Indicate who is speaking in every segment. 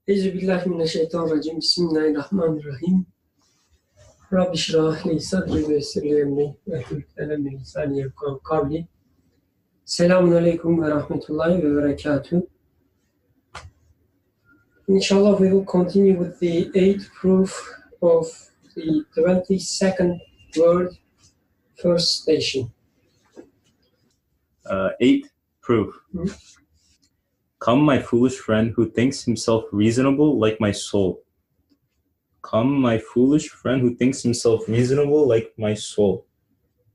Speaker 1: Euzubillahimineşşeytanirracim. Bismillahirrahmanirrahim. Rabbi şrah li sadri ve yessir li emri ve hlul ukdeten min lisani yefkahu kavli. Selamun aleyküm ve rahmetullahi ve berekatuhu. Inshallah we will continue with the 8th proof of the 22nd word, first station.
Speaker 2: 8th proof. Come, my foolish friend who thinks himself reasonable like my soul. Come, my foolish friend who thinks himself reasonable like my soul.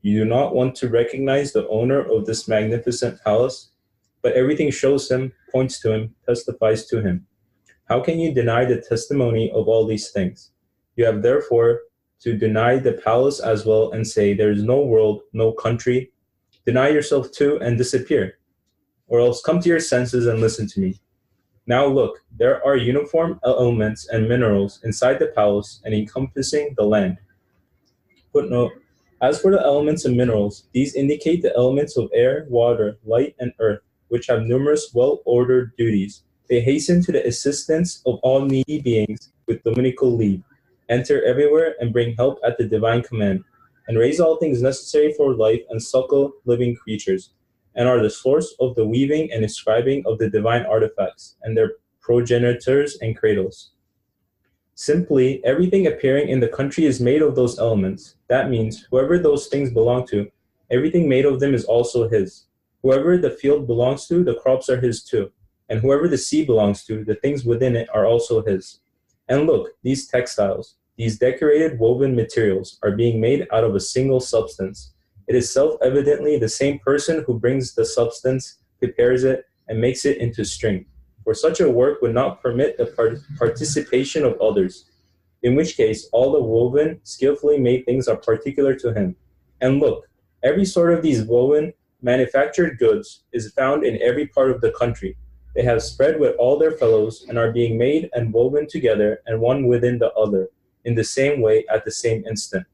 Speaker 2: You do not want to recognize the owner of this magnificent palace, but everything shows him, points to him, testifies to him. How can you deny the testimony of all these things? You have therefore to deny the palace as well and say, there is no world, no country. Deny yourself too and disappear, or else come to your senses and listen to me. Now look, there are uniform elements and minerals inside the palace and encompassing the land. Footnote: as for the elements and minerals, these indicate the elements of air, water, light, and earth, which have numerous well-ordered duties. They hasten to the assistance of all needy beings with dominical leave, enter everywhere and bring help at the divine command, and raise all things necessary for life and suckle living creatures, and are the source of the weaving and inscribing of the divine artifacts, and their progenitors and cradles. Simply, everything appearing in the country is made of those elements. That means, whoever those things belong to, everything made of them is also his. Whoever the field belongs to, the crops are his too. And whoever the sea belongs to, the things within it are also his. And look, these textiles, these decorated woven materials, are being made out of a single substance. It is self-evidently the same person who brings the substance, prepares it, and makes it into string. For such a work would not permit the participation of others, in which case all the woven, skillfully made things are particular to him. And look, every sort of these woven, manufactured goods is found in every part of the country. They have spread with all their fellows and are being made and woven together and one within the other, in the same way at the same instant.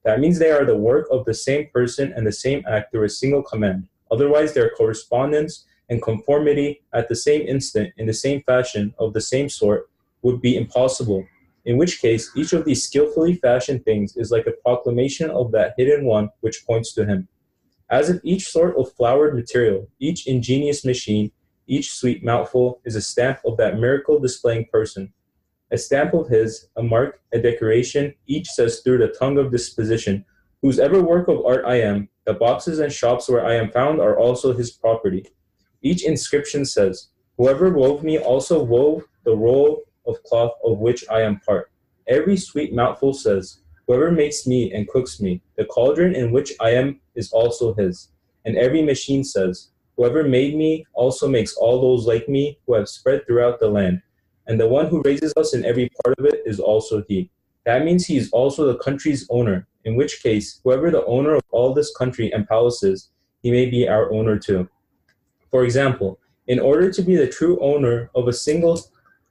Speaker 2: That means they are the work of the same person and the same act through a single command. Otherwise, their correspondence and conformity at the same instant, in the same fashion, of the same sort, would be impossible, in which case each of these skillfully fashioned things is like a proclamation of that hidden one which points to him. As if each sort of flowered material, each ingenious machine, each sweet mouthful is a stamp of that miracle displaying person. A stamp of his, a mark, a decoration, each says through the tongue of disposition, whose ever work of art I am, the boxes and shops where I am found are also his property. Each inscription says, whoever wove me also wove the roll of cloth of which I am part. Every sweet mouthful says, whoever makes me and cooks me, the cauldron in which I am is also his. And every machine says, whoever made me also makes all those like me who have spread throughout the land. And the one who raises us in every part of it is also he. That means he is also the country's owner, in which case, whoever the owner of all this country and palaces, he may be our owner too. For example, in order to be the true owner of a single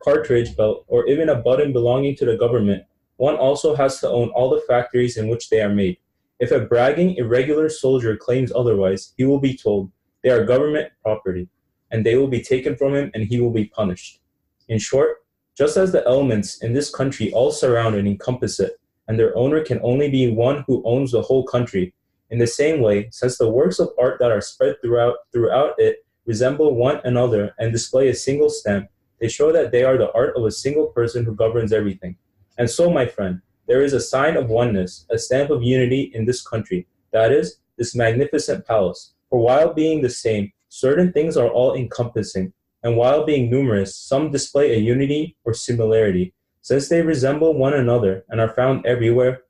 Speaker 2: cartridge belt or even a button belonging to the government, one also has to own all the factories in which they are made. If a bragging, irregular soldier claims otherwise, he will be told, they are government property, and they will be taken from him and he will be punished. In short, just as the elements in this country all surround and encompass it, and their owner can only be one who owns the whole country, in the same way, since the works of art that are spread throughout it resemble one another and display a single stamp, they show that they are the art of a single person who governs everything. And so, my friend, there is a sign of oneness, a stamp of unity in this country, that is, this magnificent palace. For while being the same, certain things are all encompassing, and while being numerous, some display a unity or similarity, since they resemble one another and are found everywhere.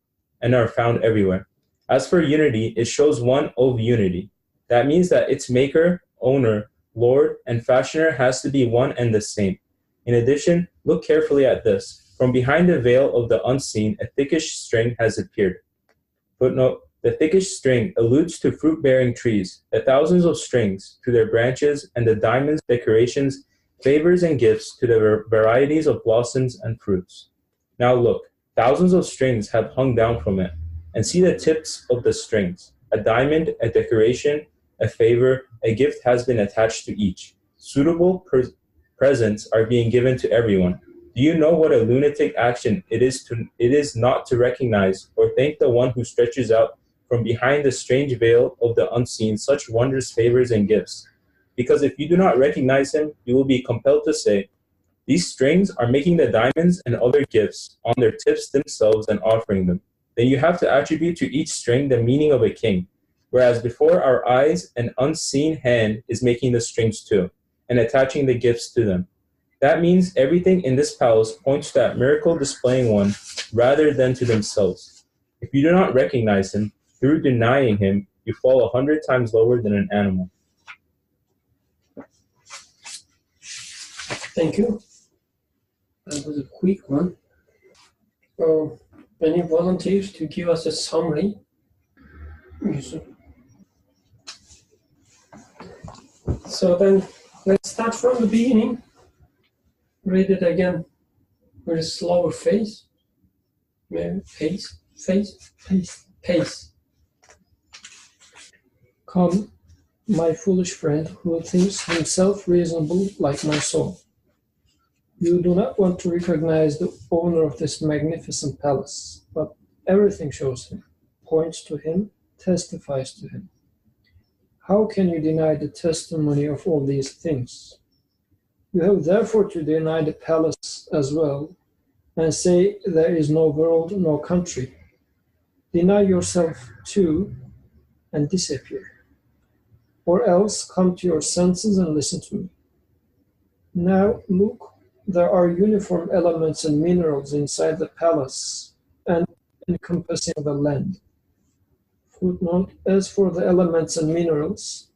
Speaker 2: As for unity, it shows one of unity. That means that its maker, owner, lord, and fashioner has to be one and the same. In addition, look carefully at this. From behind the veil of the unseen, a thickish string has appeared. Footnote: the thickish string alludes to fruit-bearing trees, the thousands of strings to their branches, and the diamonds, decorations, favors, and gifts to the varieties of blossoms and fruits. Now look, thousands of strings have hung down from it, and see the tips of the strings. A diamond, a decoration, a favor, a gift has been attached to each. Suitable presents are being given to everyone. Do you know what a lunatic action it is not to recognize or thank the one who stretches out from behind the strange veil of the unseen such wondrous favors and gifts? Because if you do not recognize him, you will be compelled to say, these strings are making the diamonds and other gifts on their tips themselves and offering them. Then you have to attribute to each string the meaning of a king, whereas before our eyes an unseen hand is making the strings too, and attaching the gifts to them. That means everything in this palace points to that miracle displaying one rather than to themselves. If you do not recognize him, through denying him, you fall 100 times lower than an animal.
Speaker 1: Thank you. That was a quick one. So, any volunteers to give us a summary? So then, let's start from the beginning. Read it again with a slower pace. Maybe pace. Come, my foolish friend, who thinks himself reasonable like my soul. You do not want to recognize the owner of this magnificent palace, but everything shows him, points to him, testifies to him. How can you deny the testimony of all these things? You have therefore to deny the palace as well, and say there is no world, no country. Deny yourself too, and disappear. Or else come to your senses and listen to me. Now look, there are uniform elements and minerals inside the palace and encompassing the land. Footnote, as for the elements and minerals,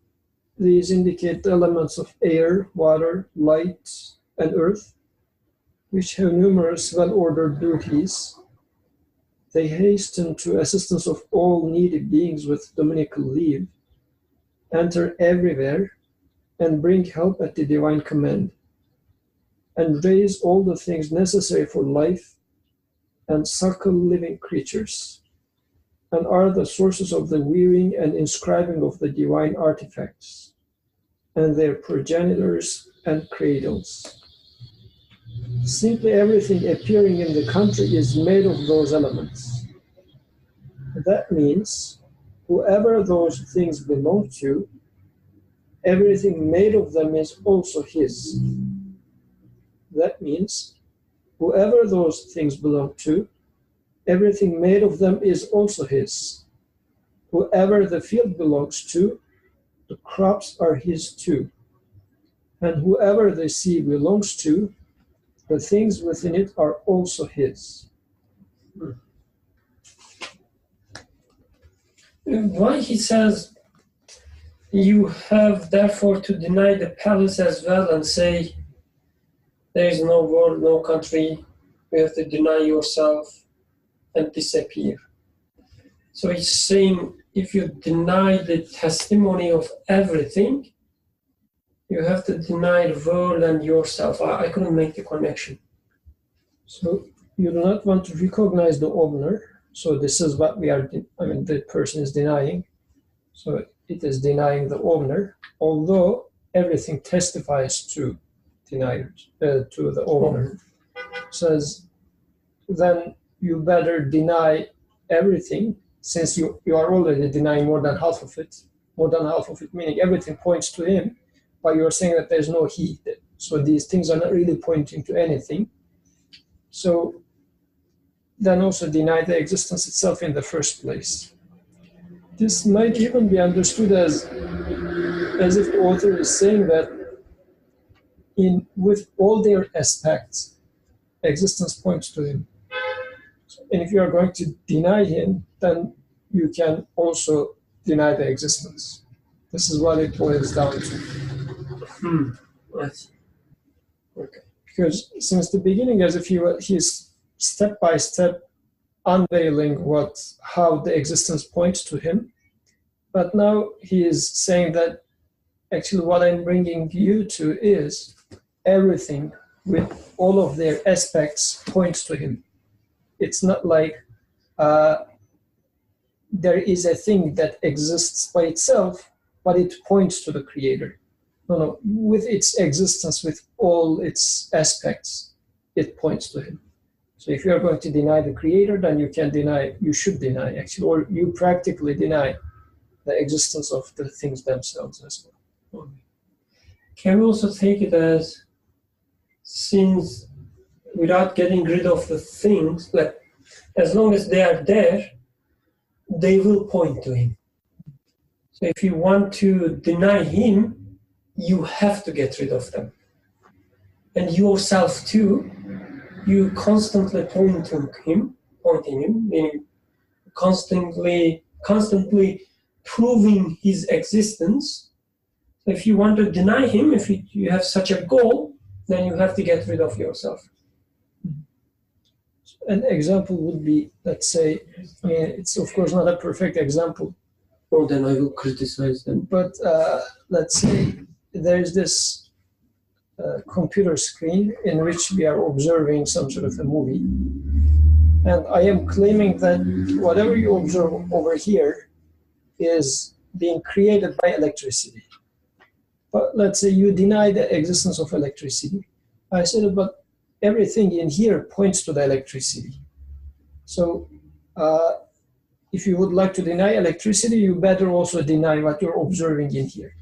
Speaker 1: these indicate the elements of air, water, light, and earth, which have numerous well-ordered duties. They hasten to assistance of all needy beings with dominical leave, enter everywhere, and bring help at the divine command, and raise all the things necessary for life, and suckle living creatures, and are the sources of the weaving and inscribing of the divine artifacts, and their progenitors and cradles. Simply everything appearing in the country is made of those elements. That means whoever those things belong to, everything made of them is also his. That means whoever those things belong to, everything made of them is also his. Whoever the field belongs to, the crops are his too. And whoever the sea belongs to, the things within it are also his. Why he says, you have therefore to deny the palace as well and say, there is no world, no country, you have to deny yourself and disappear. So he's saying, if you deny the testimony of everything, you have to deny the world and yourself. I couldn't make the connection. So you do not want to recognize the owner. So this is what the person is denying. So it is denying the owner, although everything testifies to to the owner. Says, then you better deny everything, since you are already denying more than half of it. More than half of it, meaning everything points to him, but you're saying that there's no he. So these things are not really pointing to anything. So then also deny the existence itself in the first place. This might even be understood as if the author is saying that with all their aspects, existence points to him. And if you are going to deny him, then you can also deny the existence. This is what it boils down to. Yes. Okay. Because since the beginning, as if he's step by step unveiling how the existence points to him, but now he is saying that actually what I'm bringing you to is everything with all of their aspects points to him. It's not like there is a thing that exists by itself, but it points to the creator. No, with its existence, with all its aspects, it points to him. So if you're going to deny the creator, then you should deny actually, or you practically deny the existence of the things themselves as well. Can we also take it as, since without getting rid of the things, like as long as they are there, they will point to him. So if you want to deny him, you have to get rid of them. And yourself too, you constantly pointing him, meaning constantly proving his existence. So if you want to deny him, if you have such a goal, then you have to get rid of yourself. An example would be, let's say, it's of course not a perfect example. Oh, then I will criticize them. But let's say there's this computer screen in which we are observing some sort of a movie. And I am claiming that whatever you observe over here is being created by electricity. But let's say you deny the existence of electricity. I said, but everything in here points to the electricity. So if you would like to deny electricity, you better also deny what you're observing in here.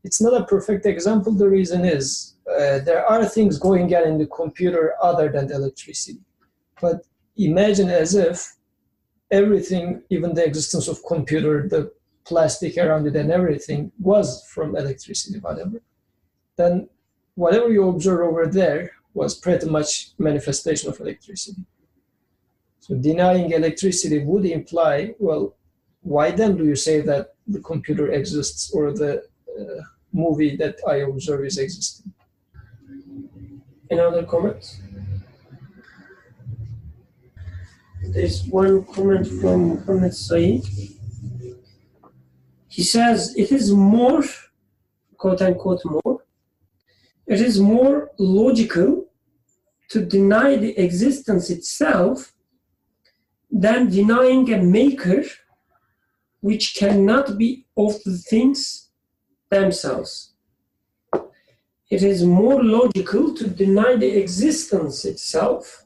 Speaker 1: It's not a perfect example. The reason is there are things going on in the computer other than the electricity. But imagine as if everything, even the existence of computer, the plastic around it and everything was from electricity, whatever. Then whatever you observe over there was pretty much manifestation of electricity. So denying electricity would imply, well, why then do you say that the computer exists or the movie that I observe is existing? Any other comments? There's one comment from Muhammad Saeed. He says, it is more, quote unquote, more, it is more logical to deny the existence itself than denying a maker which cannot be of the things themselves. It is more logical to deny the existence itself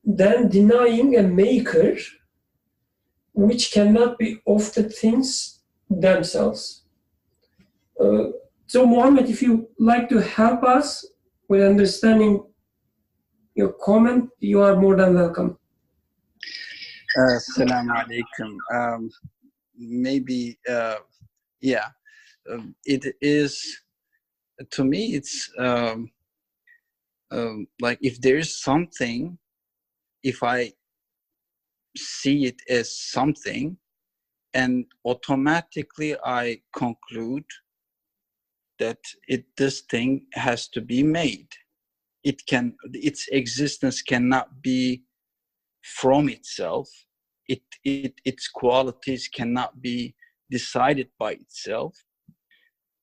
Speaker 1: than denying a maker which cannot be of the things themselves. So Mohammed, if you like to help us with understanding your comment, you are more than welcome.
Speaker 3: Assalamu alaikum. Maybe, yeah, it is, to me, it's like if there is something, if I see it as something, and automatically I conclude that this thing has to be made. Its existence cannot be from itself. Its qualities cannot be decided by itself.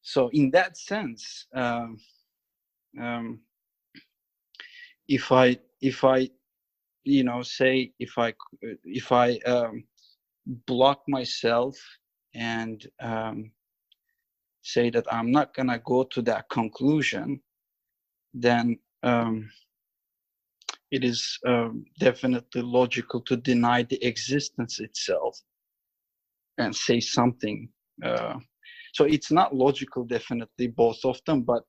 Speaker 3: So in that sense, if I you know, say if I block myself and say that I'm not gonna go to that conclusion, then it is definitely logical to deny the existence itself and say something. So it's not logical, definitely, both of them, but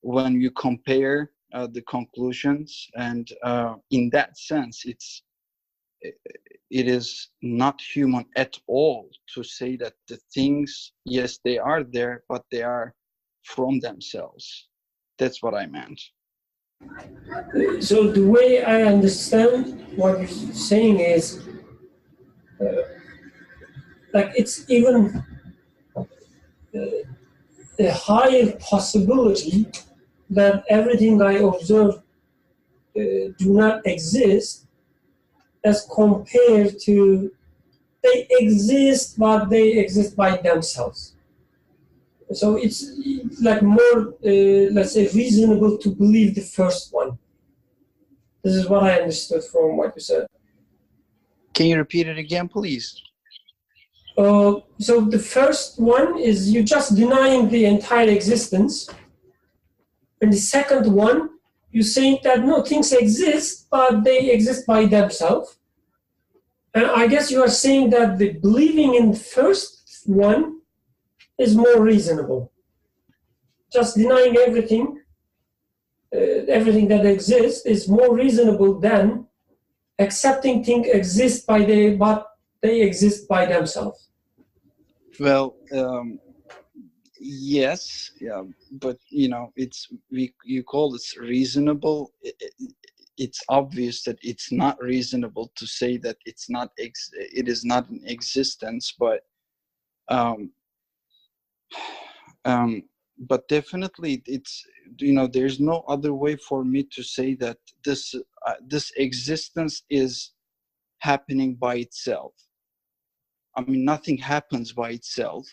Speaker 3: when you compare the conclusions, and in that sense, it is not human at all to say that the things, yes, they are there, but they are from themselves. That's what I meant.
Speaker 1: So the way I understand what you're saying is, like it's even a higher possibility that everything I observe do not exist, as compared to they exist, but they exist by themselves. So it's like more, let's say, reasonable to believe the first one. This is what I understood from what you said.
Speaker 3: Can you repeat it again, please?
Speaker 1: So the first one is you're just denying the entire existence. And the second one you're saying that no, things exist, but they exist by themselves. And I guess you are saying that the believing in the first one is more reasonable. Just denying everything that exists is more reasonable than accepting things exist but they exist by themselves.
Speaker 3: Well, yes, yeah, but you know, you call it reasonable. It's obvious that it's not reasonable to say that it is not in existence, but definitely it's, you know, there's no other way for me to say that this existence is happening by itself. I mean, nothing happens by itself,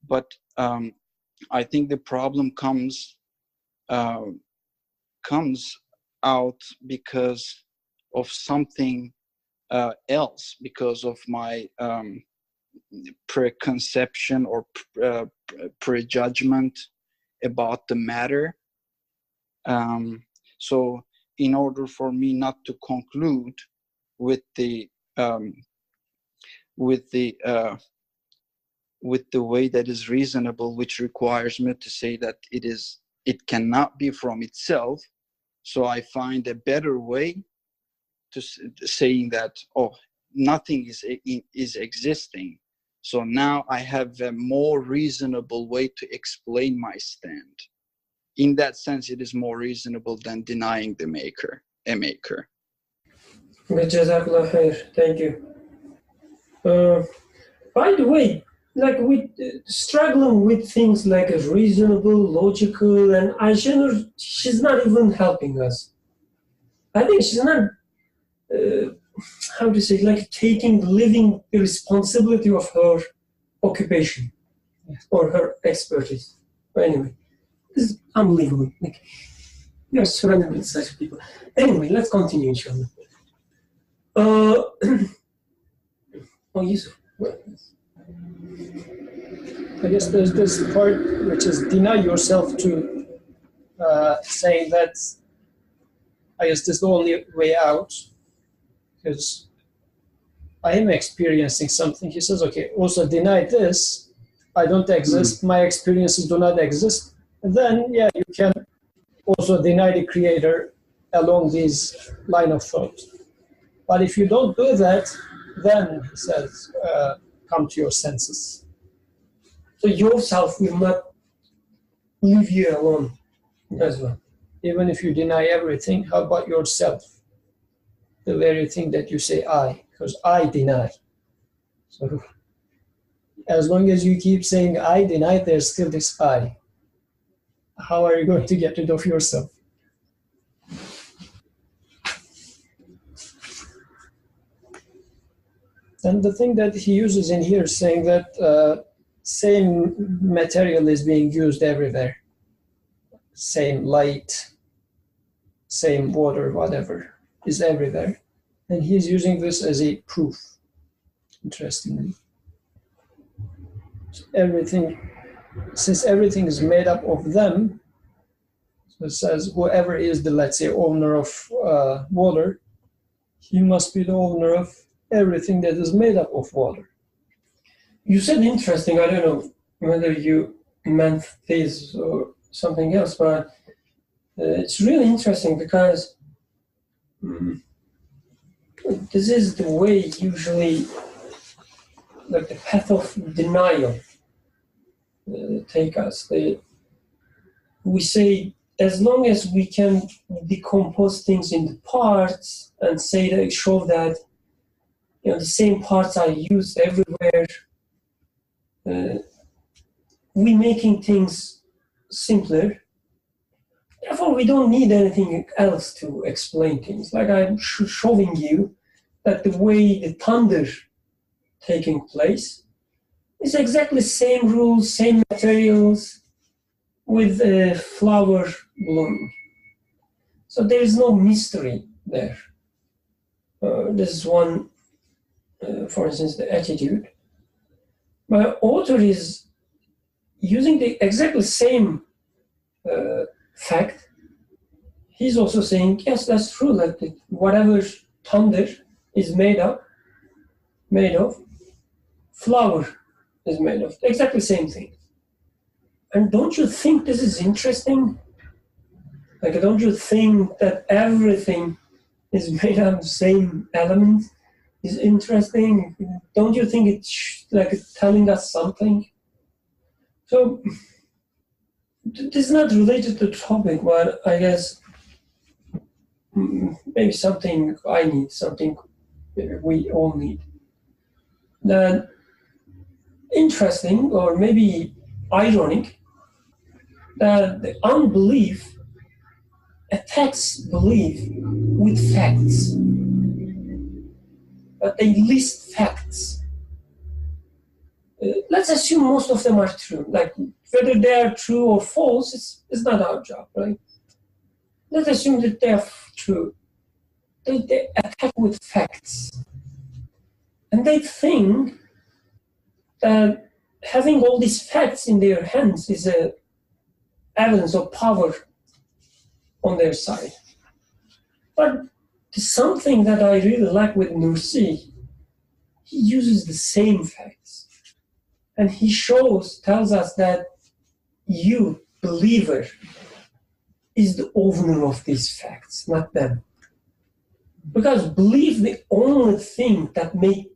Speaker 3: but I think the problem comes out because of something else, because of my preconception or prejudgment about the matter. So in order for me not to conclude with the way that is reasonable, which requires me to say that it cannot be from itself, so I find a better way to saying that, oh, nothing is existing. So now I have a more reasonable way to explain my stand. In that sense, it is more reasonable than denying a maker.
Speaker 1: Jazakallah khair. Thank you. By the way, like we struggling with things like reasonable, logical, and Ayşenur, she's not even helping us. I think she's not, how to say, like living the responsibility of her occupation or her expertise. But anyway, this is unbelievable. Like, we are surrounded with such people. Anyway, let's continue, inshallah. Oh, Yusuf.
Speaker 4: I guess there's this part which is deny yourself to saying that I guess this is the only way out because I am experiencing something. He says, okay, also deny this, I don't exist, my experiences do not exist. And then, yeah, you can also deny the creator along these line of thought. But if you don't do that, then, he says, come to your senses.
Speaker 1: So yourself will not leave you alone as well.
Speaker 4: Even if you deny everything, how about yourself? The very thing that you say I, because I deny. So as long as you keep saying I deny, there's still this I. How are you going to get rid of yourself? And the thing that he uses in here, saying that same material is being used everywhere. Same light, same water, whatever, is everywhere. And he's using this as a proof, interestingly. Since everything is made up of them, so it says whoever is the, let's say, owner of water, he must be the owner of everything that is made up of water.
Speaker 1: You said interesting, I don't know whether you meant this or something else, but it's really interesting because this is the way usually, like the path of denial take us. We say, as long as we can decompose things into parts and show that, you know, the same parts are used everywhere, we're making things simpler. Therefore, we don't need anything else to explain things. Like I'm showing you that the way the thunder taking place is exactly same rules, same materials with a flower bloom. So there is no mystery there. This is one, for instance, the attitude. My author is using the exactly same fact. he's also saying, yes, that's true. Like whatever thunder is made of, flower is made of. Exactly the same thing. And don't you think this is interesting? Like, don't you think that everything is made out of the same element is interesting? Don't you think it's like telling us something? So this is not related to the topic, but I guess maybe something I need, something we all need. That interesting or maybe ironic that the unbelief attacks belief with facts, but they list facts. Let's assume most of them are true. Like whether they are true or false, it's not our job, right? Let's assume that they are true. They attack with facts. And they think that having all these facts in their hands is a evidence of power on their side. But something that I really like with Nursi, he uses the same facts. And he tells us that you, believer, is the owner of these facts, not them. Because belief, the only thing that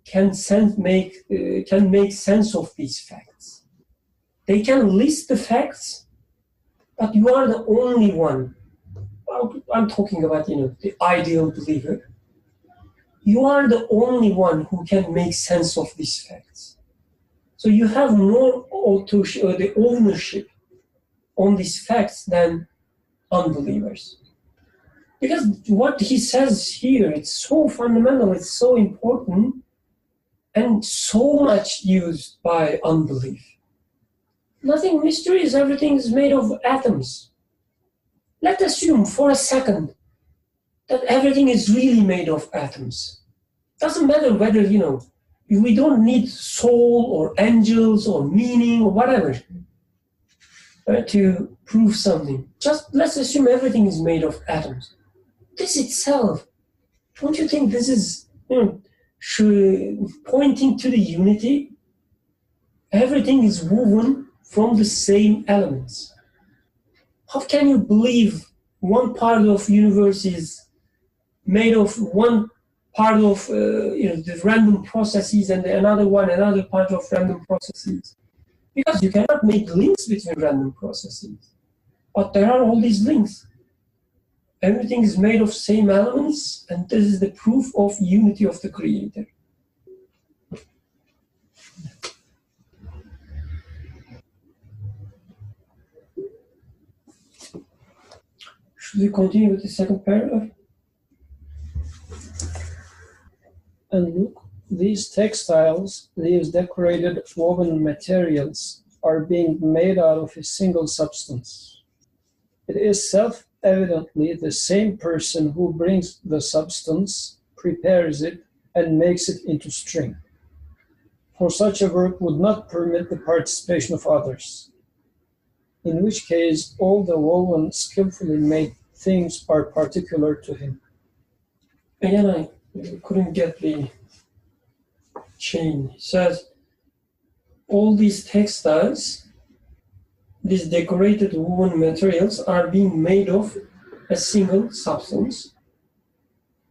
Speaker 1: can make sense of these facts. They can list the facts, but you are the only one. I'm talking about, the ideal believer. You are the only one who can make sense of these facts. So you have more authorship or the ownership on these facts than unbelievers. Because what he says here, it's so fundamental, it's so important, and so much used by unbelief. Nothing mysterious, everything is made of atoms. Let's assume for a second that everything is really made of atoms. Doesn't matter whether, we don't need soul or angels or meaning or whatever to prove something. Just let's assume everything is made of atoms. This itself, don't you think this is pointing to the unity? Everything is woven from the same elements. How can you believe one part of the universe is made of one part of the random processes and another part of random processes? Because you cannot make links between random processes. But there are all these links. Everything is made of same elements, and this is the proof of unity of the Creator. Should we continue with the second paragraph?
Speaker 4: And look, these textiles, these decorated woven materials, are being made out of a single substance. It is self-evidently the same person who brings the substance, prepares it, and makes it into string. For such a work would not permit the participation of others, in which case all the woven, skillfully made things are particular to him.
Speaker 1: Again, I couldn't get the chain. It says, all these textiles, these decorated woven materials are being made of a single substance.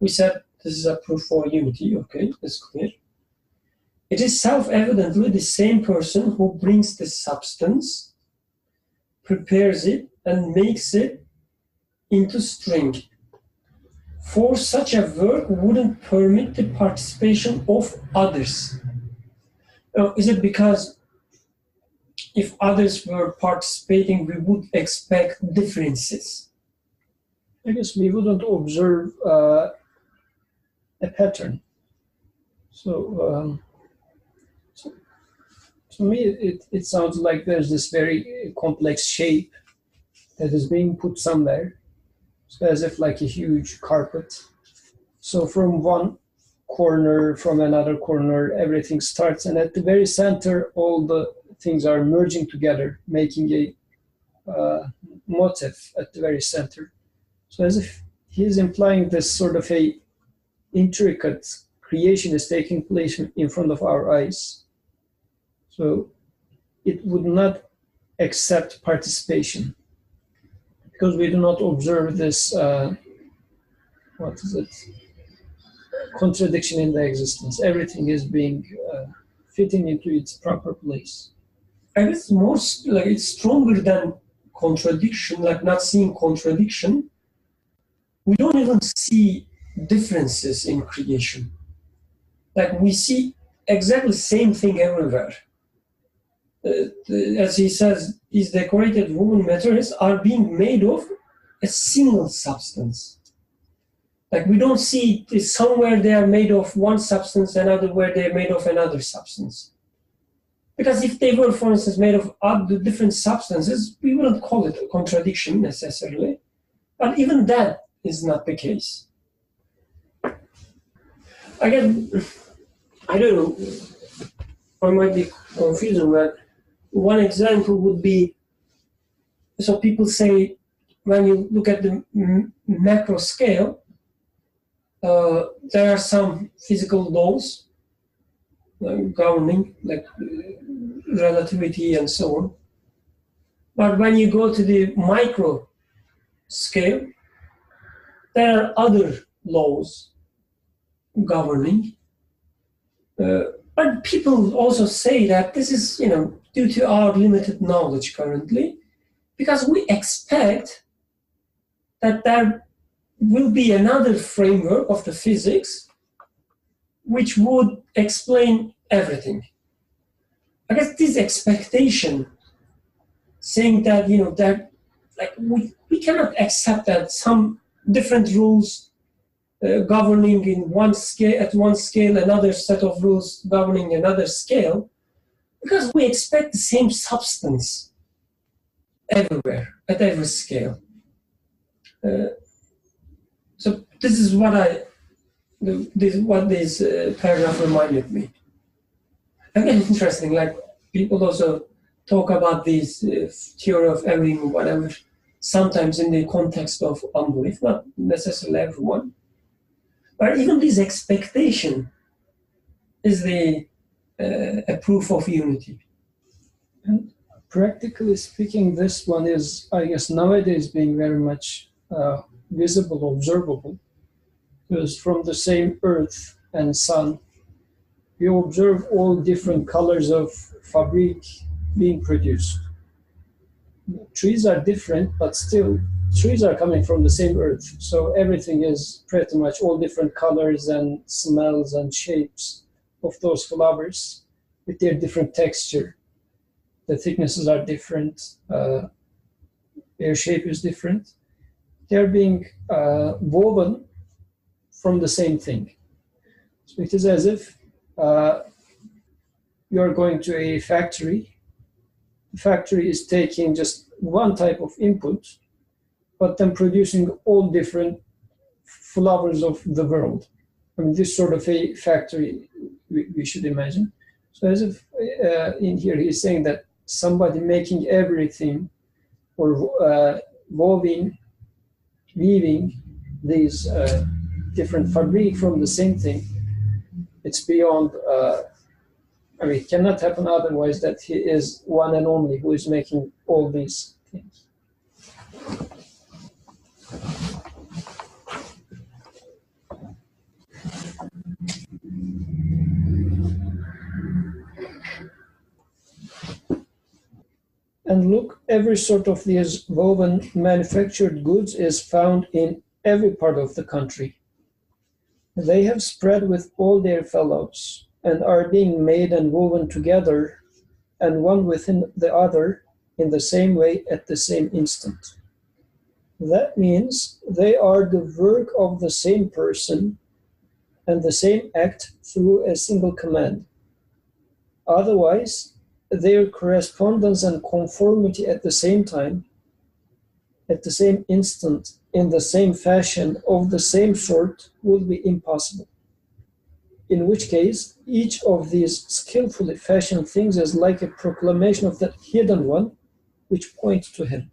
Speaker 1: We said this is a proof for unity, okay, that's clear. It is self-evidently the same person who brings the substance, prepares it, and makes it into string. For such a work wouldn't permit the participation of others. Is it because if others were participating, we would expect differences?
Speaker 4: I guess we wouldn't observe a pattern. So to me, it sounds like there's this very complex shape that is being put somewhere, so as if like a huge carpet. So from one corner, from another corner, everything starts, and at the very center, all the things are merging together, making a motif at the very center. So as if he's implying this sort of a intricate creation is taking place in front of our eyes. So it would not accept participation because we do not observe this, contradiction in the existence. Everything is being fitting into its proper place.
Speaker 1: I guess more like it's stronger than contradiction, like not seeing contradiction. We don't even see differences in creation. Like we see exactly the same thing everywhere. As he says, these decorated woven materials are being made of a single substance. Like we don't see somewhere they are made of one substance, another where they are made of another substance. Because if they were, for instance, made of other different substances, we wouldn't call it a contradiction necessarily. But even that is not the case. Again, I don't know, I might be confusing, but one example would be, so people say, when you look at the macro scale, there are some physical laws governing, like relativity and so on. But when you go to the micro scale, there are other laws governing. But people also say that this is, due to our limited knowledge currently, because we expect that there will be another framework of the physics which would explain everything. I guess this expectation, saying that, that like we cannot accept that some different rules governing in one scale, at one scale, another set of rules governing another scale, because we expect the same substance everywhere, at every scale. So this is what this paragraph reminded me. Again, interesting, like people also talk about this theory of everything or whatever, sometimes in the context of unbelief, not necessarily everyone. But even this expectation is a proof of unity.
Speaker 4: And practically speaking, this one is, I guess, nowadays being very much visible, observable, because from the same earth and sun, you observe all different colors of fabric being produced. Trees are different, but still trees are coming from the same earth. So everything is pretty much all different colors and smells and shapes of those flowers with their different texture. The thicknesses are different, their shape is different. They're being woven from the same thing. So it is as if you're going to a factory. The factory is taking just one type of input, but then producing all different flowers of the world. I mean, this sort of a factory we should imagine. So as if in here he's saying that somebody making everything or weaving these different fabric from the same thing, it's beyond, it cannot happen otherwise that he is one and only who is making all these things. And look, every sort of these woven manufactured goods is found in every part of the country. They have spread with all their fellows and are being made and woven together and one within the other in the same way at the same instant. That means they are the work of the same person and the same act through a single command. Otherwise, their correspondence and conformity at the same time, at the same instant, in the same fashion, of the same sort, would be impossible. In which case, each of these skillfully fashioned things is like a proclamation of that hidden one which points to him.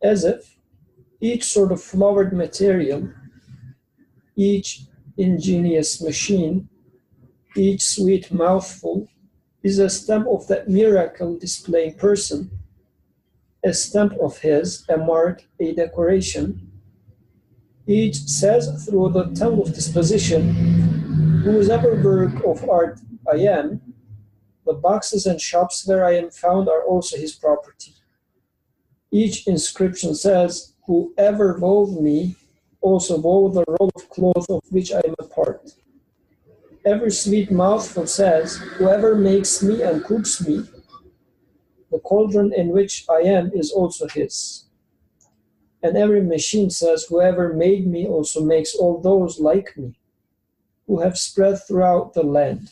Speaker 4: As if each sort of flowered material, each ingenious machine, each sweet mouthful is a stamp of that miracle displaying person, a stamp of his, a mark, a decoration. Each says through the tongue of disposition, whosever work of art I am, the boxes and shops where I am found are also his property. Each inscription says, whoever wove me also wove the roll of cloth of which I am a part. Every sweet mouthful says, whoever makes me and cooks me, the cauldron in which I am is also his. And every machine says, whoever made me also makes all those like me, who have spread throughout the land.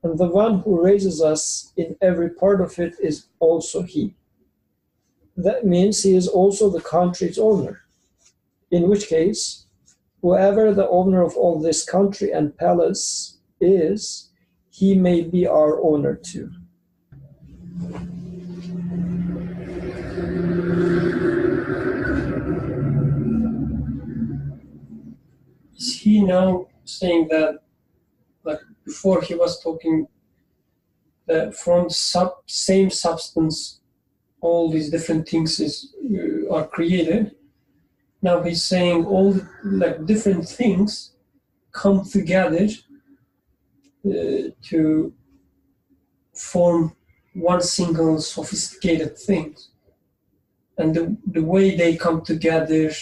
Speaker 4: And the one who raises us in every part of it is also he. That means he is also the country's owner, in which case, whoever the owner of all this country and palace is, he may be our owner too.
Speaker 1: Is he now saying that, like before he was talking, that from same substance, all these different things are created? Now he's saying all like different things come together to form one single sophisticated thing. And the way they come together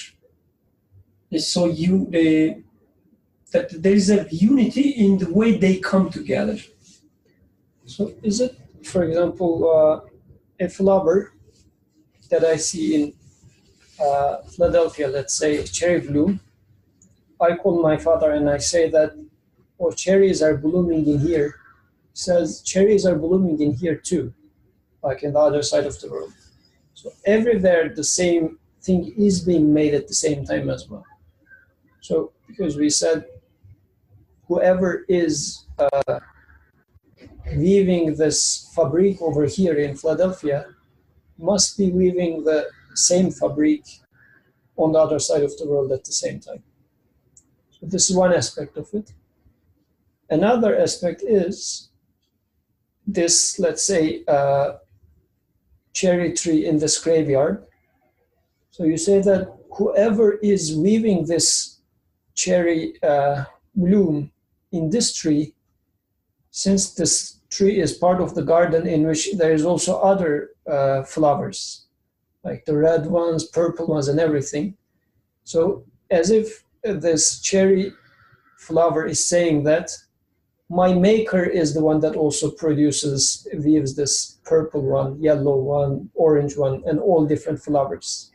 Speaker 1: is so that there is a unity in the way they come together.
Speaker 4: So is it, for example, a flower that I see in Philadelphia, let's say cherry bloom, I call my father and I say that, oh, cherries are blooming in here. He says, cherries are blooming in here too, like in the other side of the world. So everywhere the same thing is being made at the same time as well. So because we said, whoever is weaving this fabric over here in Philadelphia must be weaving the same fabric on the other side of the world at the same time. So this is one aspect of it. Another aspect is this, let's say, cherry tree in this graveyard. So you say that whoever is weaving this cherry bloom in this tree, since this tree is part of the garden in which there is also other flowers, like the red ones, purple ones, and everything. So as if this cherry flower is saying that my maker is the one that also weaves this purple one, yellow one, orange one, and all different flowers.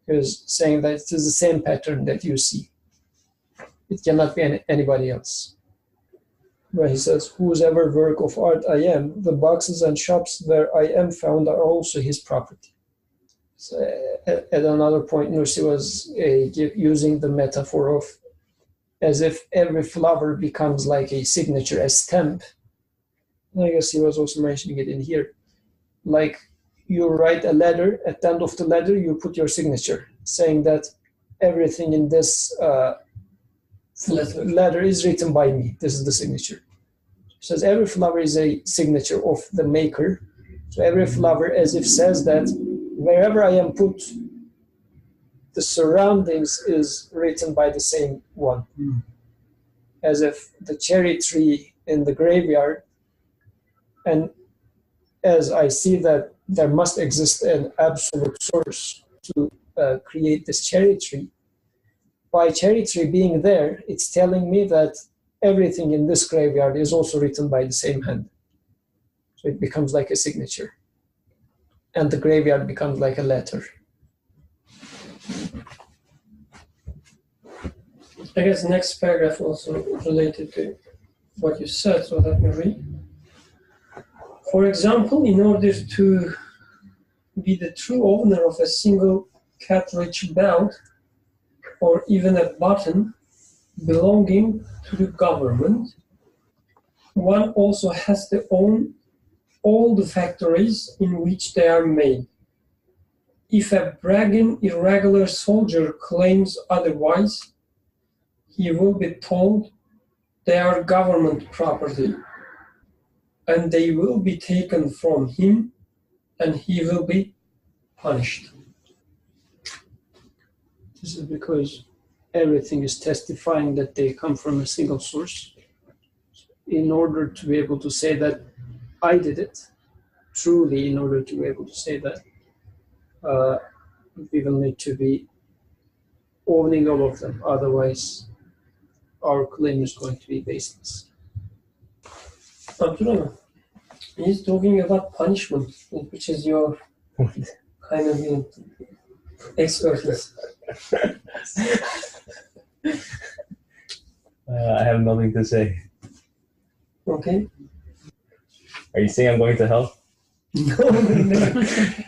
Speaker 4: Because saying that it is the same pattern that you see. It cannot be anybody else. Where he says, whosever work of art I am, the boxes and shops where I am found are also his property. So at another point, Nursi was using the metaphor of as if every flower becomes like a signature, a stamp. I guess he was also mentioning it in here. Like you write a letter, at the end of the letter, you put your signature, saying that everything in this letter is written by me. This is the signature. It says every flower is a signature of the maker. So every flower as if says that wherever I am put, the surroundings is written by the same one. As if the cherry tree in the graveyard, and as I see that there must exist an absolute source to create this cherry tree, by cherry tree being there, it's telling me that everything in this graveyard is also written by the same hand. So it becomes like a signature. And the graveyard becomes like a letter.
Speaker 1: I guess the next paragraph also related to what you said, so let me read. For example, in order to be the true owner of a single cartridge belt or even a button belonging to the government, one also has to own all the factories in which they are made. If a bragging, irregular soldier claims otherwise, he will be told they are government property, and they will be taken from him, and he will be punished.
Speaker 4: This is because everything is testifying that they come from a single source. In order to be able to say that I did it, truly, in order to be able to say that, we will need to be owning all of them. Otherwise, our claim is going to be baseless.
Speaker 1: Abdullah, he's talking about punishment, which is your kind of expertise.
Speaker 2: I have nothing to say.
Speaker 1: Okay.
Speaker 2: Are you saying I'm going to hell?
Speaker 1: No.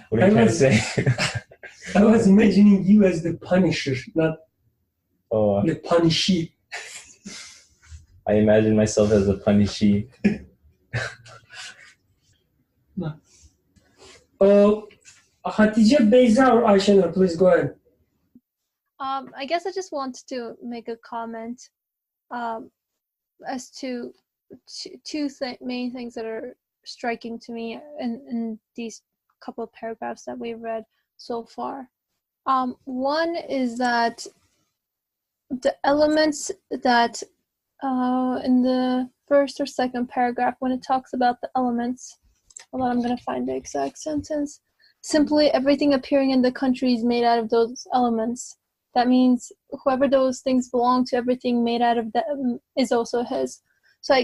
Speaker 2: What are you trying to say?
Speaker 1: I was imagining you as the punisher, not
Speaker 2: Oh,
Speaker 1: the punishee.
Speaker 2: I imagine myself as a punishee.
Speaker 1: Hatice, Beyza, or Ayşenur, please go ahead.
Speaker 5: I guess I just wanted to make a comment as to two main things that are striking to me in these couple of paragraphs that we've read so far. One is that the elements that in the first or second paragraph, when it talks about the elements, hold on, I'm going to find the exact sentence. Simply everything appearing in the country is made out of those elements. That means whoever those things belong to, everything made out of them is also his. So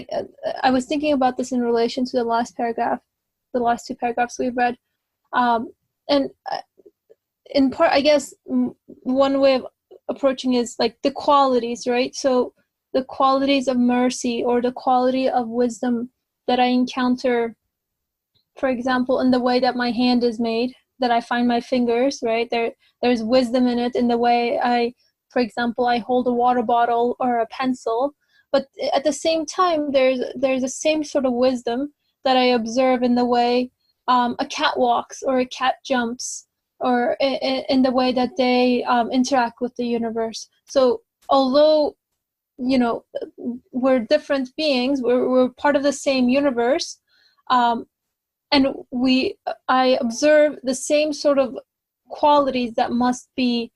Speaker 5: I was thinking about this in relation to the last paragraph, the last two paragraphs we've read. And in part, I guess one way of approaching is like the qualities, right? So the qualities of mercy or the quality of wisdom that I encounter, for example, in the way that my hand is made, that I find my fingers, right? There's wisdom in it in the way for example, I hold a water bottle or a pencil. But at the same time, there's the same sort of wisdom that I observe in the way a cat walks or a cat jumps, or in the way that they interact with the universe. So although, you know, we're different beings, we're part of the same universe, and I observe the same sort of qualities that must be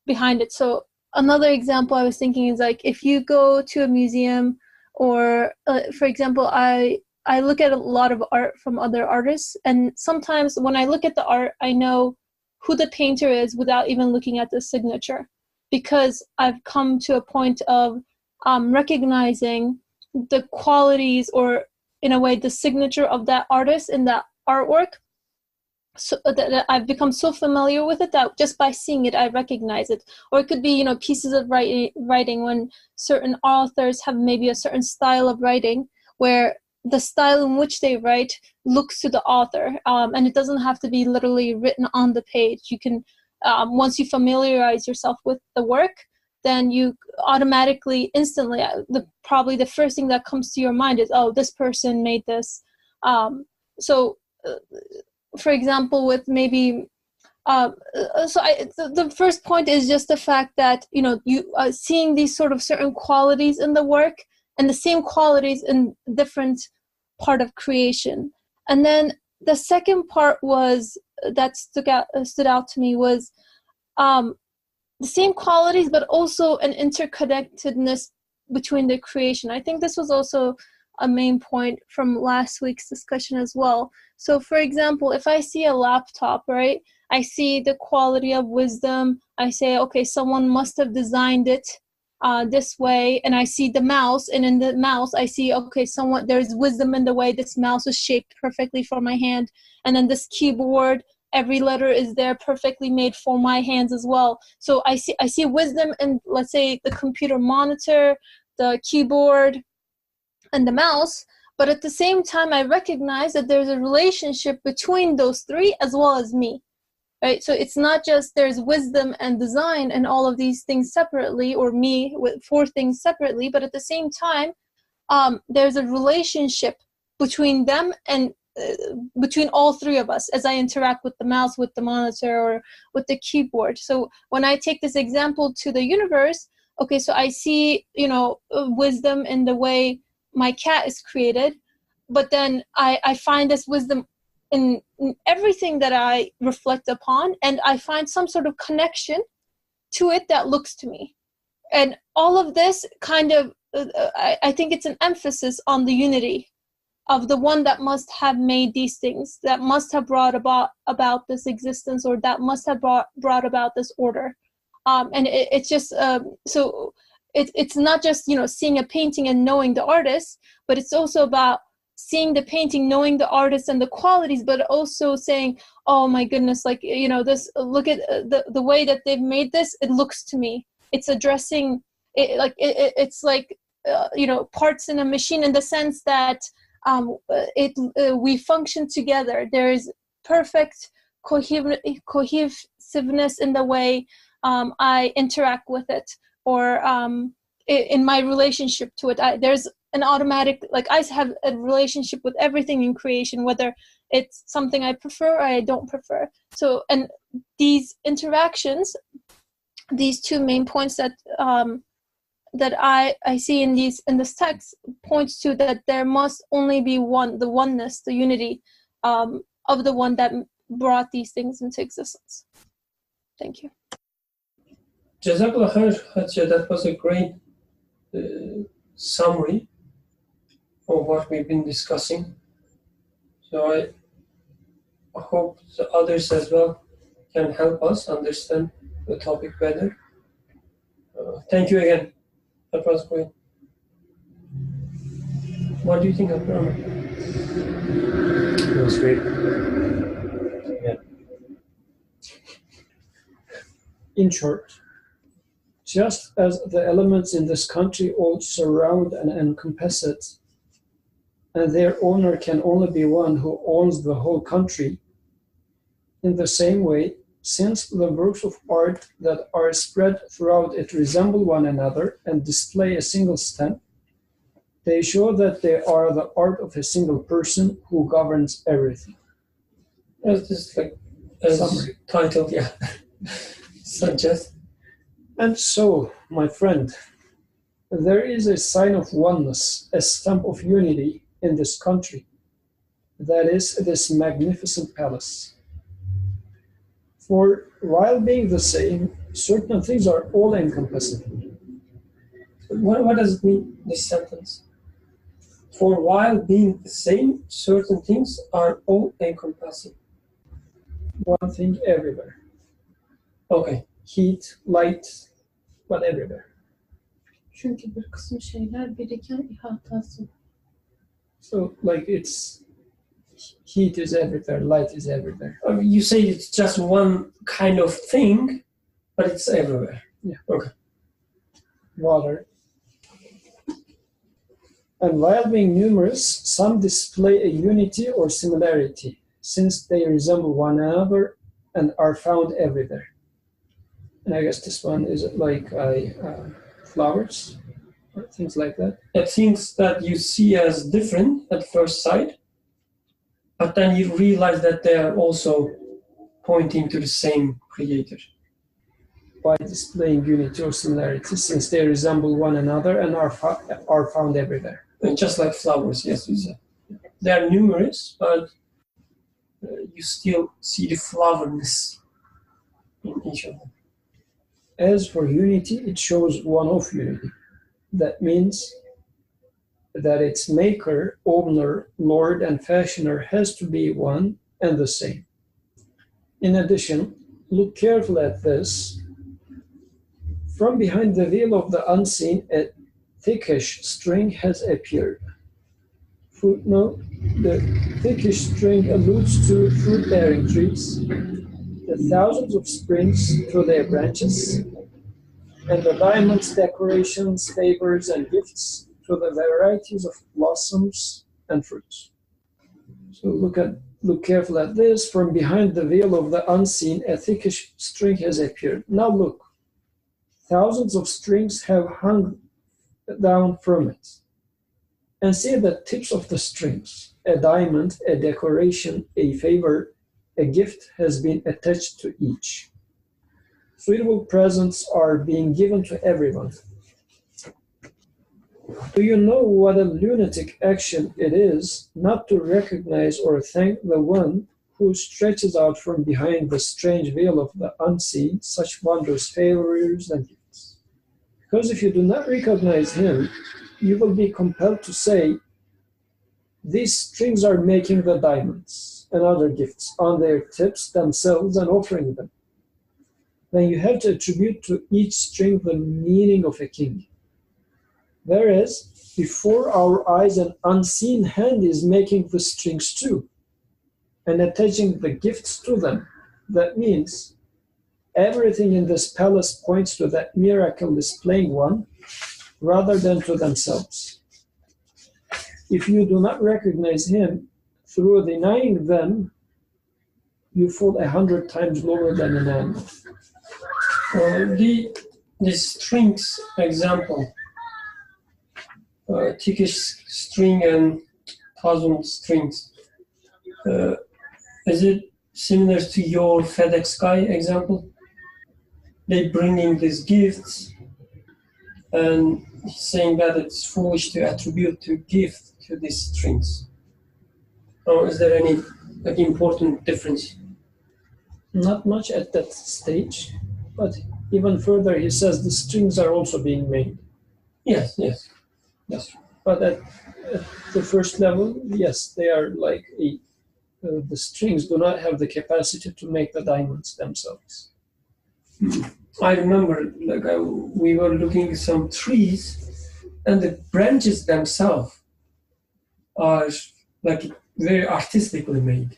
Speaker 5: behind it. So another example I was thinking is like if you go to a museum, or for example, I look at a lot of art from other artists, and sometimes when I look at the art, I know who the painter is without even looking at the signature, because I've come to a point of recognizing the qualities, or in a way the signature of that artist in that artwork, so that I've become so familiar with it that just by seeing it I recognize it. Or it could be, you know, pieces of writing when certain authors have maybe a certain style of writing where the style in which they write looks to the author, and it doesn't have to be literally written on the page. You can once you familiarize yourself with the work, then you automatically, instantly, probably the first thing that comes to your mind is, oh, this person made this. For example, with maybe, the first point is just the fact that, you know, you seeing these sort of certain qualities in the work, and the same qualities in different part of creation. And then the second part was that stood out to me was the same qualities, but also an interconnectedness between the creation. I think this was also a main point from last week's discussion as well. So for example, if I see a laptop, right, I see the quality of wisdom. I say, okay, someone must have designed it this way. And I see the mouse, and in the mouse, I see, okay, there's wisdom in the way this mouse is shaped perfectly for my hand. And then this keyboard, every letter is there perfectly made for my hands as well. So I see wisdom in, let's say, the computer monitor, the keyboard, and the mouse. But at the same time, I recognize that there's a relationship between those three as well as me, right? So it's not just there's wisdom and design and all of these things separately, or me with 4 things separately, but at the same time, there's a relationship between them, and between all three of us as I interact with the mouse, with the monitor, or with the keyboard. So when I take this example to the universe, okay, so I see, wisdom in the way my cat is created, but then I find this wisdom in everything that I reflect upon, and I find some sort of connection to it that looks to me. And all of this kind of, I think it's an emphasis on the unity of the one that must have made these things, that must have brought about this existence, or that must have brought about this order. And it's just, so it's not just, seeing a painting and knowing the artist, but it's also about seeing the painting, knowing the artist and the qualities, but also saying, oh my goodness, like, this, look at the way that they've made this, it looks to me. It's addressing it, like, it's like, parts in a machine, in the sense that we function together. There is perfect cohesiveness in the way I interact with it, or in my relationship to it. There's an automatic, like, I have a relationship with everything in creation, whether it's something I prefer or I don't prefer. So, and these interactions, these two main points that that I see in this text points to that there must only be one, the oneness, the unity of the one that brought these things into existence. Thank you.
Speaker 1: Jazakallah khair, Hajja. That was a great summary of what we've been discussing. So I hope the others as well can help us understand the topic better. Thank you again. That was great. What do you think, Abdurrahman?
Speaker 2: It was great.
Speaker 1: Yeah.
Speaker 4: In short, just as the elements in this country all surround and encompass it, and their owner can only be one who owns the whole country, in the same way, since the works of art that are spread throughout it resemble one another and display a single stamp, they show that they are the art of a single person who governs everything.
Speaker 1: As this, like, as titled, yeah, suggest.
Speaker 4: And so, my friend, there is a sign of oneness, a stamp of unity in this country. That is this magnificent palace. For while being the same, certain things are all-encompassing.
Speaker 1: What does it mean, this sentence? For while being the same, certain things are all-encompassing.
Speaker 4: One thing everywhere.
Speaker 1: Okay.
Speaker 4: Heat, light, but everywhere.
Speaker 6: Çünkü bir kısım şeyler biriken ihatası.
Speaker 4: So, like, it's heat is everywhere, light is everywhere.
Speaker 1: I mean, you say it's just one kind of thing, but it's everywhere.
Speaker 4: Yeah.
Speaker 1: Okay.
Speaker 4: Water. And while being numerous, some display a unity or similarity, since they resemble one another and are found everywhere. And I guess this one is like flowers or things like that.
Speaker 1: Things that you see as different at first sight, but then you realize that they are also pointing to the same creator.
Speaker 4: By displaying unity or similarity, since they resemble one another and are found everywhere.
Speaker 1: And just like flowers, yes, you said. They are numerous, but you still see the flowerness in each of them.
Speaker 4: As for unity, it shows one of unity. That means that its maker, owner, lord, and fashioner has to be one and the same. In addition, look carefully at this. From behind the veil of the unseen, a thickish string has appeared. Footnote: the thickish string alludes to fruit-bearing trees, the thousands of springs through their branches, and the diamonds, decorations, favors, and gifts to the varieties of blossoms and fruits. So look carefully at this. From behind the veil of the unseen, a thickish string has appeared. Now look, thousands of strings have hung down from it. and see the tips of the strings. A diamond, a decoration, a favor, a gift has been attached to each. Suitable presents are being given to everyone. Do you know what a lunatic action it is not to recognize or thank the one who stretches out from behind the strange veil of the unseen such wondrous favors and gifts? Because if you do not recognize him, you will be compelled to say, these strings are making the diamonds and other gifts on their tips themselves and offering them. Then you have to attribute to each string the meaning of a king. Whereas before our eyes an unseen hand is making the strings too and attaching the gifts to them. That means everything in this palace points to that miracle displaying one rather than to themselves. If you do not recognize him, through denying them, you fall 100 times lower than an animal.
Speaker 1: The strings example, Turkish string and 1,000 strings. Is it similar to your FedEx guy example? They bring in these gifts and saying that it's foolish to attribute to gift to these strings. Or is there any important difference?
Speaker 4: Not much at that stage, but even further he says the strings are also being made.
Speaker 1: Yes.
Speaker 4: But at the first level, yes, they are like the strings do not have the capacity to make the diamonds themselves.
Speaker 1: I remember we were looking at some trees and the branches themselves are very artistically made.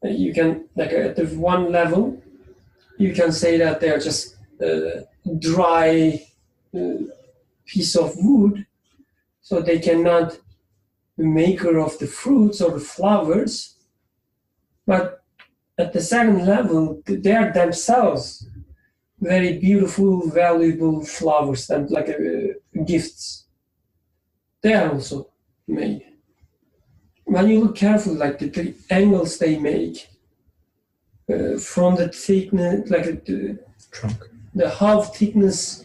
Speaker 1: You can, at the one level, you can say that they are just dry piece of wood, so they cannot be maker of the fruits or the flowers. But at the second level, they are themselves very beautiful, valuable flowers and gifts. They are also made. When you look carefully, the angles they make from the thickness, the
Speaker 2: Trunk.
Speaker 1: The half thickness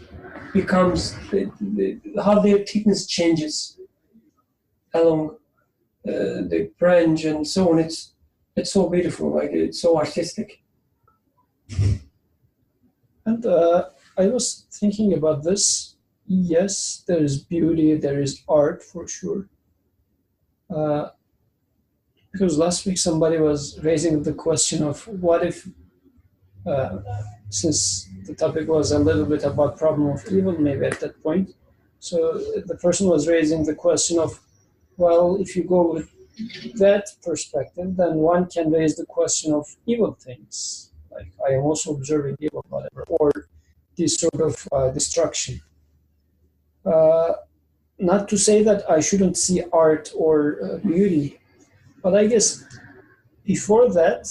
Speaker 1: becomes how their thickness changes along the branch and so on. It's so beautiful, it's so artistic.
Speaker 4: And I was thinking about this. Yes, there is beauty, there is art for sure. Because last week somebody was raising the question of what if, since the topic was a little bit about problem of evil maybe at that point, so the person was raising the question of, well, if you go with that perspective, then one can raise the question of evil things, like I am also observing evil, whatever, or this sort of destruction. Not to say that I shouldn't see art or beauty, but I guess before that,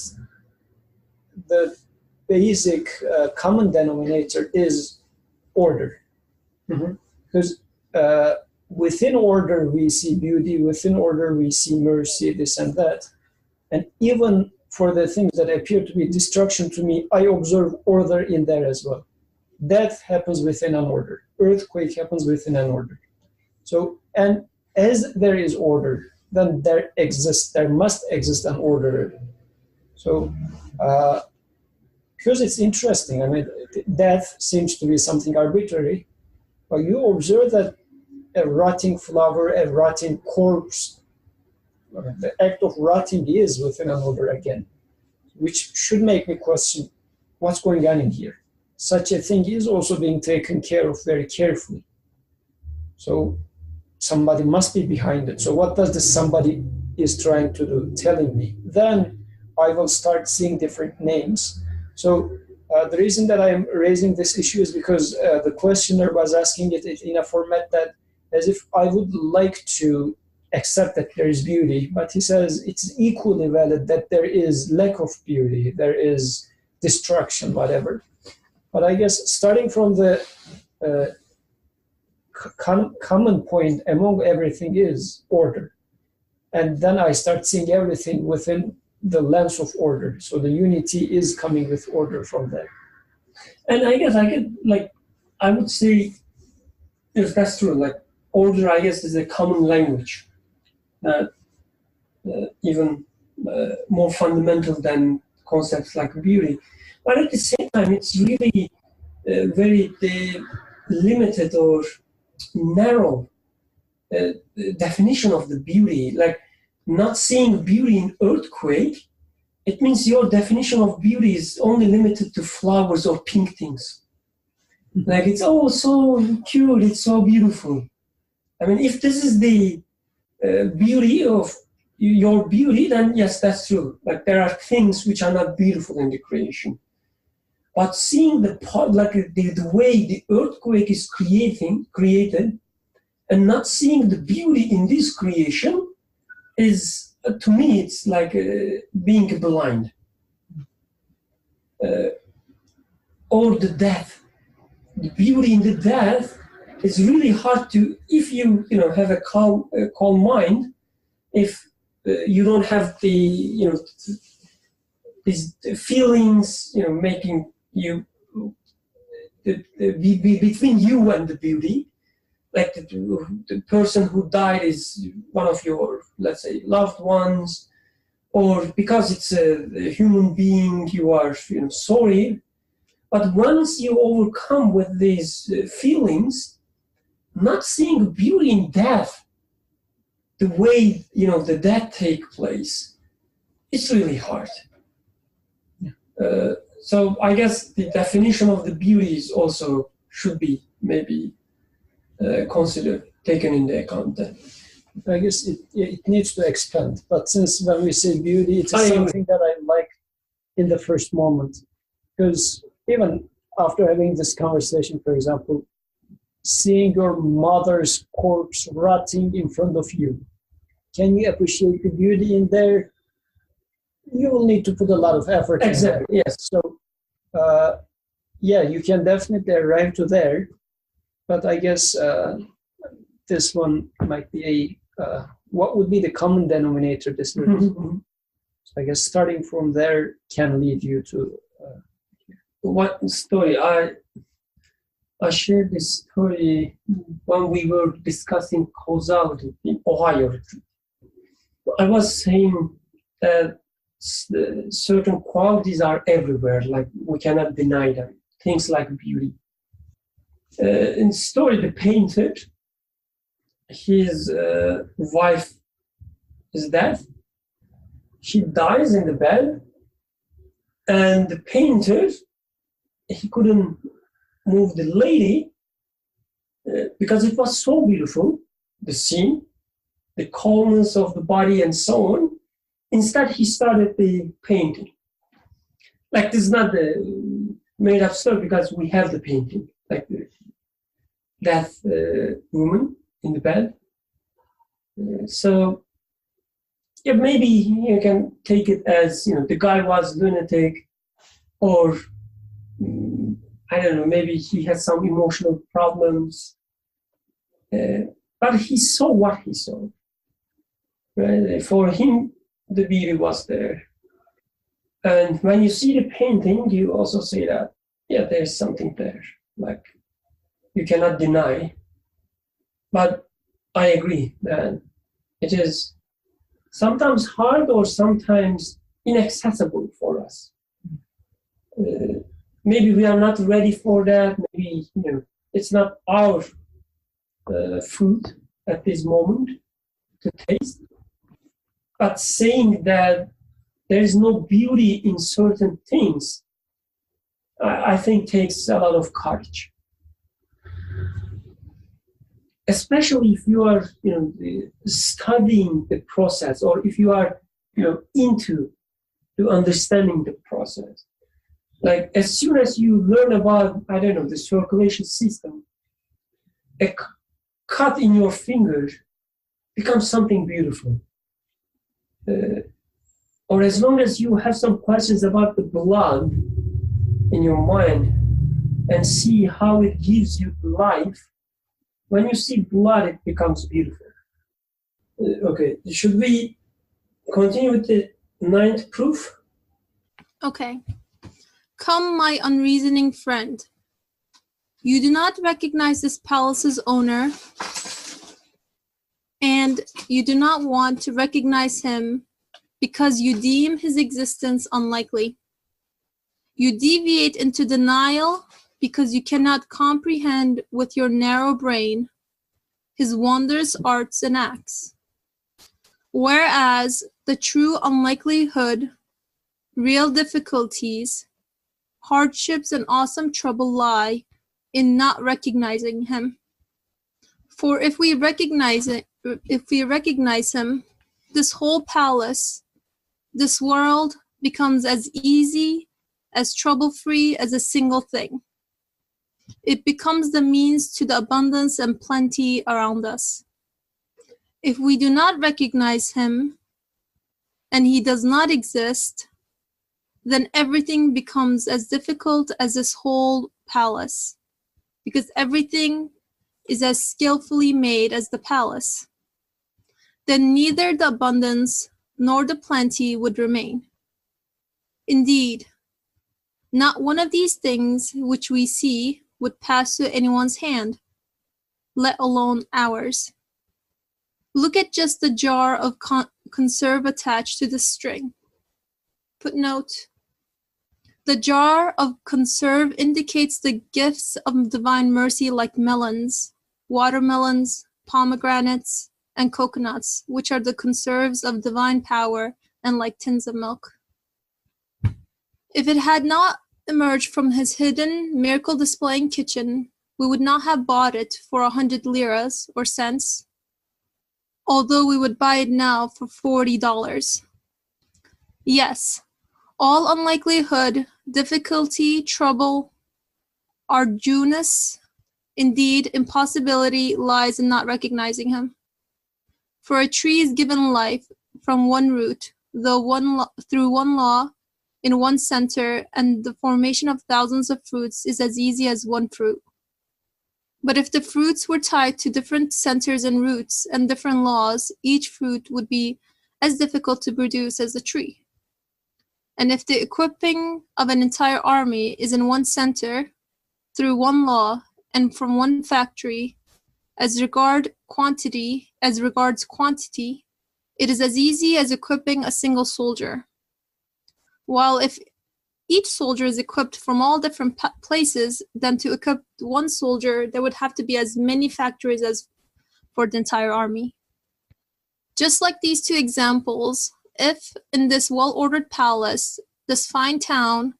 Speaker 4: the basic common denominator is order. Because within order we see beauty, within order we see mercy, this and that. And even for the things that appear to be destruction to me, I observe order in there as well. Death happens within an order. Earthquake happens within an order. So, and as there is order, then there must exist an order. So, because it's interesting, I mean, death seems to be something arbitrary, but you observe that a rotting flower, a rotting corpse, the act of rotting is within an order again, which should make me question what's going on in here. Such a thing is also being taken care of very carefully. So somebody must be behind it. So what does this somebody is trying to do, telling me? Then I will start seeing different names. So the reason that I'm raising this issue is because the questioner was asking it in a format that as if I would like to accept that there is beauty, but he says it's equally valid that there is lack of beauty, there is destruction, whatever. But I guess starting from the common point among everything is order. And then I start seeing everything within the lens of order. So the unity is coming with order from there.
Speaker 1: And I guess I would say, if that's true, like order, I guess, is a common language that even more fundamental than concepts like beauty. But at the same time, it's really very limited or narrow definition of the beauty. Like not seeing beauty in earthquake, it means your definition of beauty is only limited to flowers or pink things. Like it's so cute, it's so beautiful. I mean, if this is the beauty of your beauty, then yes, that's true. Like there are things which are not beautiful in the creation. But seeing the part, like the way the earthquake is created, and not seeing the beauty in this creation is, to me, it's like being blind. Or the death. The beauty in the death is really hard to, if you have a calm mind, if you don't have the these feelings making you between you and the beauty, like the person who died is one of your, let's say, loved ones, or because it's a human being, you are sorry. But once you overcome with these feelings, not seeing beauty in death, the way the death take place, it's really hard. So I guess the definition of the beauty is also should be maybe considered, taken into account. Then
Speaker 4: I guess it needs to expand. But since when we say beauty, it's something that I like in the first moment, because even after having this conversation, for example, seeing your mother's corpse rotting in front of you, can you appreciate the beauty in there? You will need to put a lot of effort.
Speaker 1: Exactly.
Speaker 4: In there. Yes. So, yeah, you can definitely arrive to there, but I guess this one might be what would be the common denominator? This
Speaker 1: mm-hmm.
Speaker 4: So I guess starting from there can lead you to.
Speaker 1: One story I shared this story when we were discussing causality in Ohio. I was saying that certain qualities are everywhere, like we cannot deny them. Things like beauty. In the story, the painter, his wife is dead. She dies in the bed, and the painter, he couldn't move the lady because it was so beautiful, the scene, the calmness of the body and so on. Instead, he started the painting. Like this is not the made up story because we have the painting, like the death woman in the bed. So yeah, maybe you can take it as the guy was lunatic, or I don't know, maybe he had some emotional problems, but he saw what he saw. Right? For him, the beauty was there. And when you see the painting, you also see that, yeah, there's something there. Like, you cannot deny. But I agree that it is sometimes hard or sometimes inaccessible for us. Maybe we are not ready for that. Maybe it's not our food at this moment to taste. But saying that there is no beauty in certain things, I think takes a lot of courage. Especially if you are, studying the process, or if you are, into understanding the process. Like as soon as you learn about, I don't know, the circulation system, a cut in your finger becomes something beautiful. Or as long as you have some questions about the blood in your mind and see how it gives you life, when you see blood, it becomes beautiful. Okay, should we continue with the 9th proof?
Speaker 5: Okay. Come, my unreasoning friend. You do not recognize this palace's owner, and you do not want to recognize him because you deem his existence unlikely. You deviate into denial because you cannot comprehend with your narrow brain his wondrous arts and acts. Whereas the true unlikelihood, real difficulties, hardships, and awesome trouble lie in not recognizing him. For if we recognize him, this whole palace, this world becomes as easy, as trouble-free as a single thing. It becomes the means to the abundance and plenty around us. If we do not recognize him, and he does not exist, then everything becomes as difficult as this whole palace, because everything is as skillfully made as the palace. Then neither the abundance nor the plenty would remain. Indeed, not one of these things which we see would pass to anyone's hand, let alone ours. Look at just the jar of conserve attached to the string. Footnote: the jar of conserve indicates the gifts of divine mercy like melons, watermelons, pomegranates, and coconuts, which are the conserves of divine power and like tins of milk. If it had not emerged from his hidden miracle-displaying kitchen, we would not have bought it for 100 liras or cents, although we would buy it now for $40. Yes, all unlikelihood, difficulty, trouble, arduousness, indeed impossibility, lies in not recognizing him. For a tree is given life from one root, through one law, in one center, and the formation of thousands of fruits is as easy as one fruit. But if the fruits were tied to different centers and roots and different laws, each fruit would be as difficult to produce as the tree. And if the equipping of an entire army is in one center, through one law, and from one factory, as regards quantity, it is as easy as equipping a single soldier. While if each soldier is equipped from all different places, then to equip one soldier, there would have to be as many factories as for the entire army. Just like these two examples, if in this well-ordered palace, this fine town,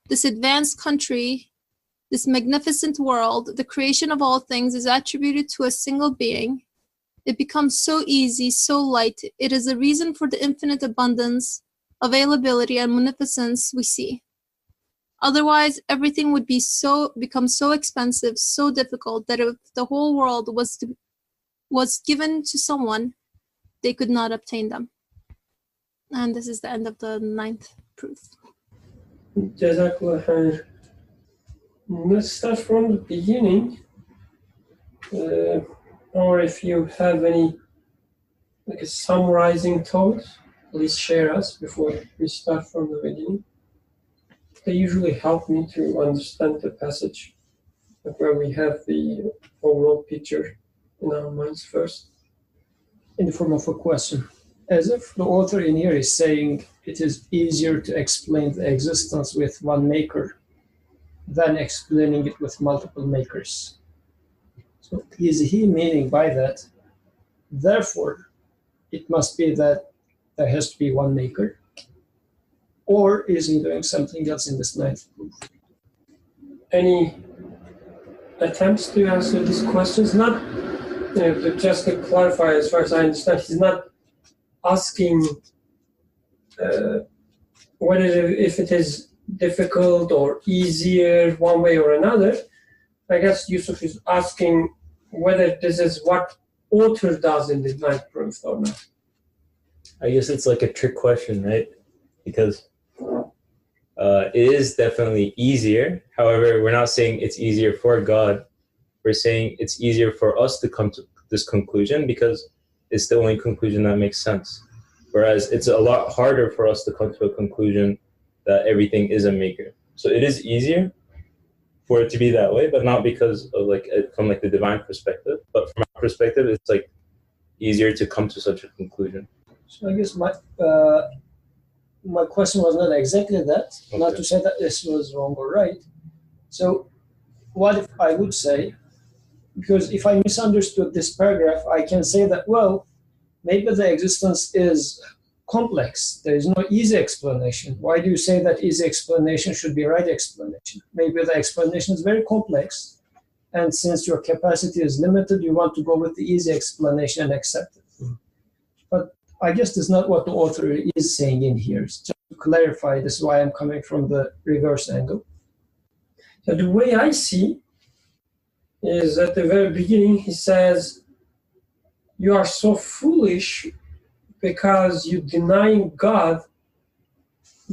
Speaker 5: this advanced country, this magnificent world, the creation of all things is attributed to a single being, it becomes so easy, so light, it is a reason for the infinite abundance, availability, and munificence we see. Otherwise, everything would become so expensive, so difficult, that if the whole world was given to someone, they could not obtain them. And this is the end of the 9th proof.
Speaker 1: Jazakallah khair. Let's start from the beginning. Or if you have any a summarizing thought, please share us before we start from the beginning. They usually help me to understand the passage, where we have the overall picture in our minds first.
Speaker 4: In the form of a question. As if the author in here is saying it is easier to explain the existence with one maker than explaining it with multiple makers. So is he meaning by that, therefore, it must be that there has to be one maker? Or is he doing something else in this 9th proof?
Speaker 1: Any attempts to answer these questions? Not, just to clarify, as far as I understand, he's not asking whether if it is difficult or easier one way or another. I guess Yusuf is asking whether this is what author does in the 9th proof or not.
Speaker 2: I guess it's like a trick question, right? Because it is definitely easier. However, we're not saying it's easier for God. we're saying it's easier for us to come to this conclusion because it's the only conclusion that makes sense. Whereas it's a lot harder for us to come to a conclusion that everything is a maker. So it is easier for it to be that way, but not because of like from like the divine perspective, but from our perspective, it's like easier to come to such a conclusion.
Speaker 4: So I guess my question was not exactly that,
Speaker 2: Okay.
Speaker 4: not to say that this was wrong or right. So what if I would say, because if I misunderstood this paragraph, I can say that, well, maybe the existence is complex. There is no easy explanation. Why do you say that easy explanation should be right explanation? Maybe the explanation is very complex, and since your capacity is limited, you want to go with the easy explanation and accept it. But I guess that's not what the author is saying in here. Just to clarify, this is why I'm coming from the reverse angle.
Speaker 1: So the way I see is at the very beginning, he says, you are so foolish because you deny God,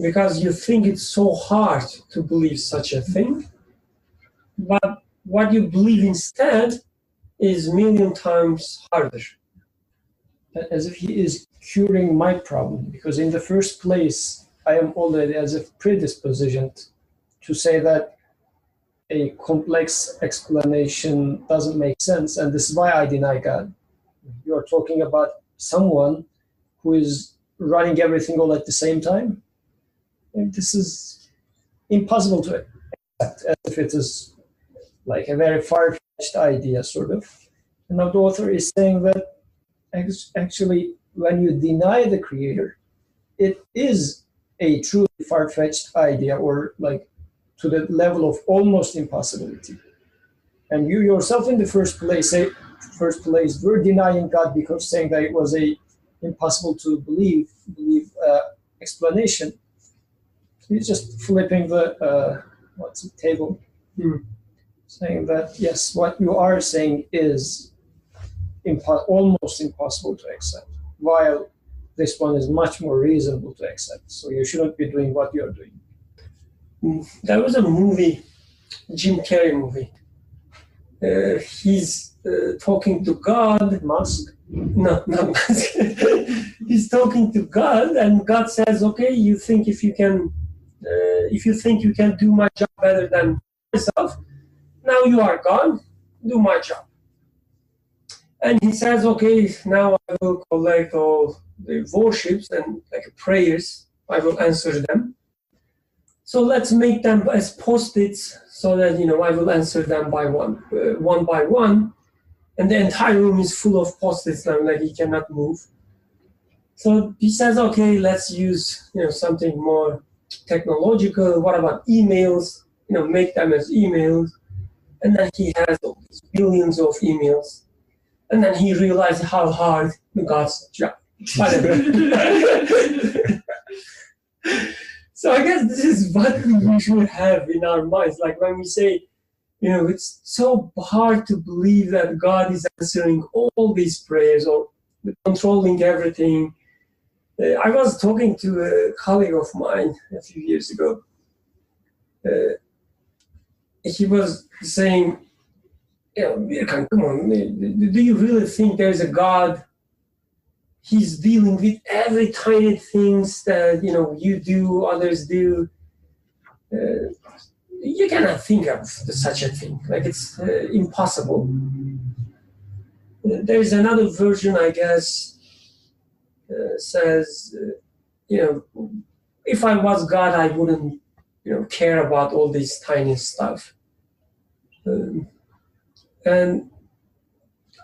Speaker 1: because you think it's so hard to believe such a thing. But what you believe instead is a million times harder.
Speaker 4: As if he is curing my problem, because in the first place, I am already as if predisposed to say that a complex explanation doesn't make sense, and this is why I deny God. You're talking about someone who is running everything all at the same time. And this is impossible to accept, as if it is like a very far-fetched idea, sort of. And now the author is saying that actually, when you deny the creator, it is a truly far-fetched idea, or like to the level of almost impossibility. And you yourself in the first place were denying God because saying that it was a impossible to believe explanation. He's just flipping the table, saying that yes, what you are saying is almost impossible to accept, while this one is much more reasonable to accept. So you shouldn't be doing what you're doing.
Speaker 1: There was a movie, Jim Carrey movie. He's talking to God.
Speaker 4: Musk?
Speaker 1: No, not Musk. He's talking to God, and God says, "Okay, you think if you think you can do my job better than myself, now you are God. Do my job." And he says, "Okay, now I will collect all the worships and like prayers. I will answer them. So let's make them as post-its so that, I will answer them one by one. And the entire room is full of post-its and like he cannot move. So he says, okay, let's use, something more technological. What about emails? Make them as emails. And then he has all these billions of emails. And then he realized how hard God's job. So I guess this is what we should have in our minds. Like when we say, it's so hard to believe that God is answering all these prayers or controlling everything. I was talking to a colleague of mine a few years ago. He was saying, Birkan, come on, do you really think there's a God? He's dealing with every tiny things that, you do, others do. You cannot think of such a thing. Like it's impossible. There's another version, I guess, says, if I was God, I wouldn't, care about all this tiny stuff. And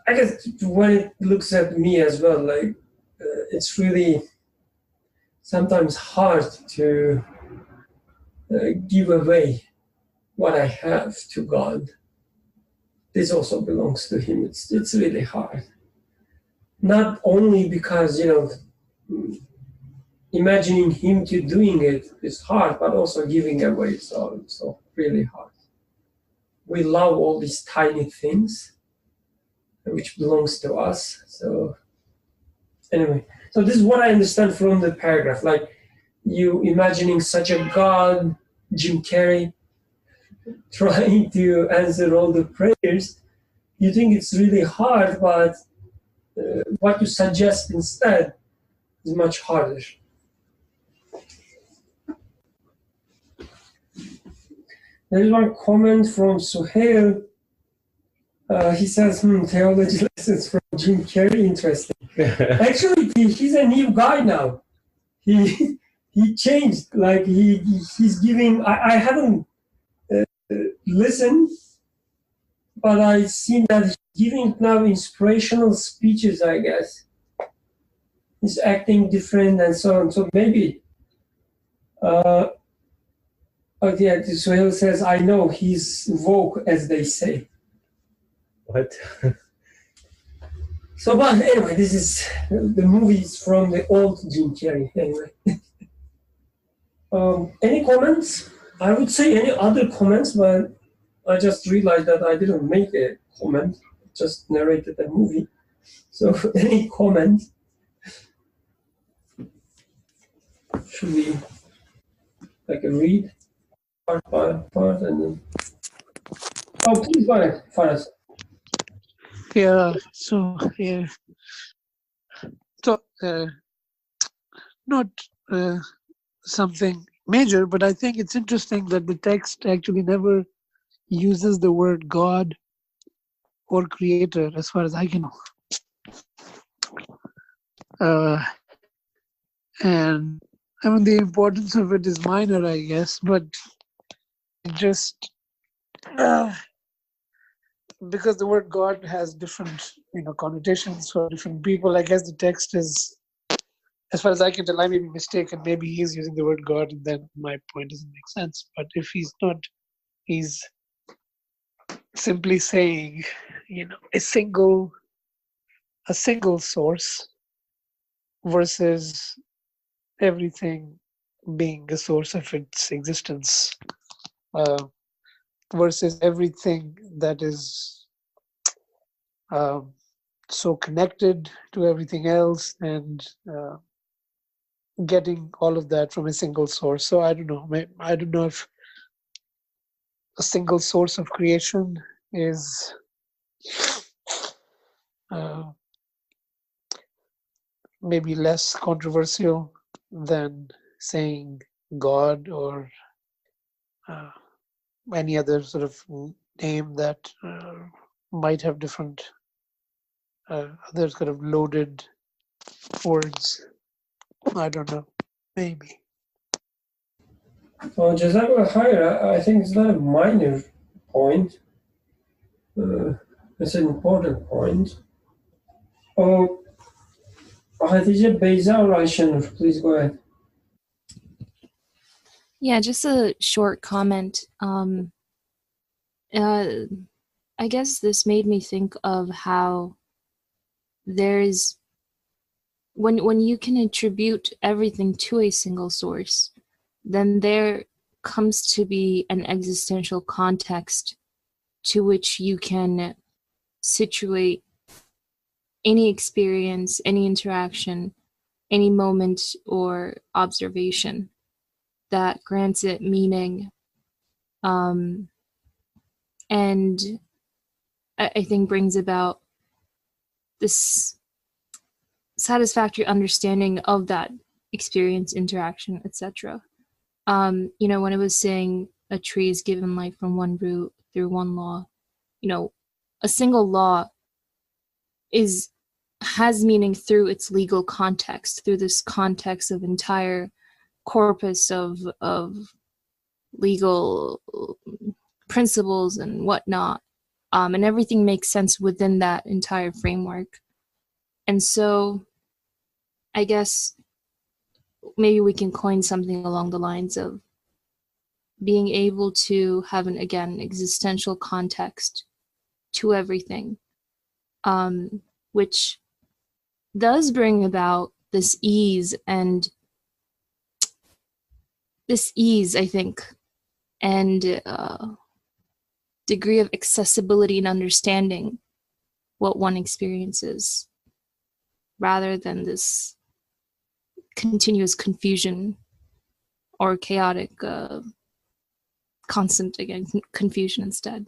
Speaker 1: I guess when it looks at me as well, like it's really sometimes hard to give away what I have to God. This also belongs to Him. It's really hard. Not only because, imagining Him to doing it is hard, but also giving away is also really hard. We love all these tiny things which belongs to us. So anyway, so this is what I understand from the paragraph. Like you imagining such a God, Jim Carrey, trying to answer all the prayers. you think it's really hard, but what you suggest instead is much harder. There's one comment from Suhail. He says, theology lessons from Jim Carrey, interesting. Actually, he's a new guy now. He changed, like he's giving, I haven't listened, but I've seen that he's giving now inspirational speeches, I guess. He's acting different and so on. So maybe, okay, Suhail says, I know he's woke, as they say.
Speaker 2: What?
Speaker 1: So, but anyway, this is the movies from the old Jim Carrey. Anyway, any comments? I would say any other comments, but I just realized that I didn't make a comment. Just narrated the movie. So, any comment? Should we like a read part by part and then? Oh, please go ahead, Faraz.
Speaker 7: Yeah. So not something major, but I think it's interesting that the text actually never uses the word God or creator, as far as I can know. And I mean, the importance of it is minor, I guess, but it just because the word God has different, connotations for different people. I guess the text is, as far as I can tell, I may be mistaken. Maybe he's using the word God, and then my point doesn't make sense. But if he's not, he's simply saying, a single source versus everything being a source of its existence, versus everything that is so connected to everything else, and getting all of that from a single source. So I don't know. I don't know if a single source of creation is maybe less controversial than saying God or any other sort of name that might have different other kind of loaded words. I don't know. Maybe.
Speaker 1: Well, Jazakallah khair, I think it's not a minor point. It's an important point. Oh, Hatice, Beyza, or Ayşenur, please go ahead.
Speaker 8: Yeah, just a short comment. I guess this made me think of how there's when you can attribute everything to a single source, then there comes to be an existential context to which you can situate any experience, any interaction, any moment or observation that grants it meaning. And I think brings about this satisfactory understanding of that experience, interaction, etc. When it was saying a tree is given life from one root through one law, a single law has meaning through its legal context, through this context of entire corpus of legal principles and whatnot, and everything makes sense within that entire framework. And so I guess maybe we can coin something along the lines of being able to have an existential context to everything, which does bring about this ease, I think, and degree of accessibility and understanding what one experiences, rather than this continuous confusion or chaotic, constant, confusion instead.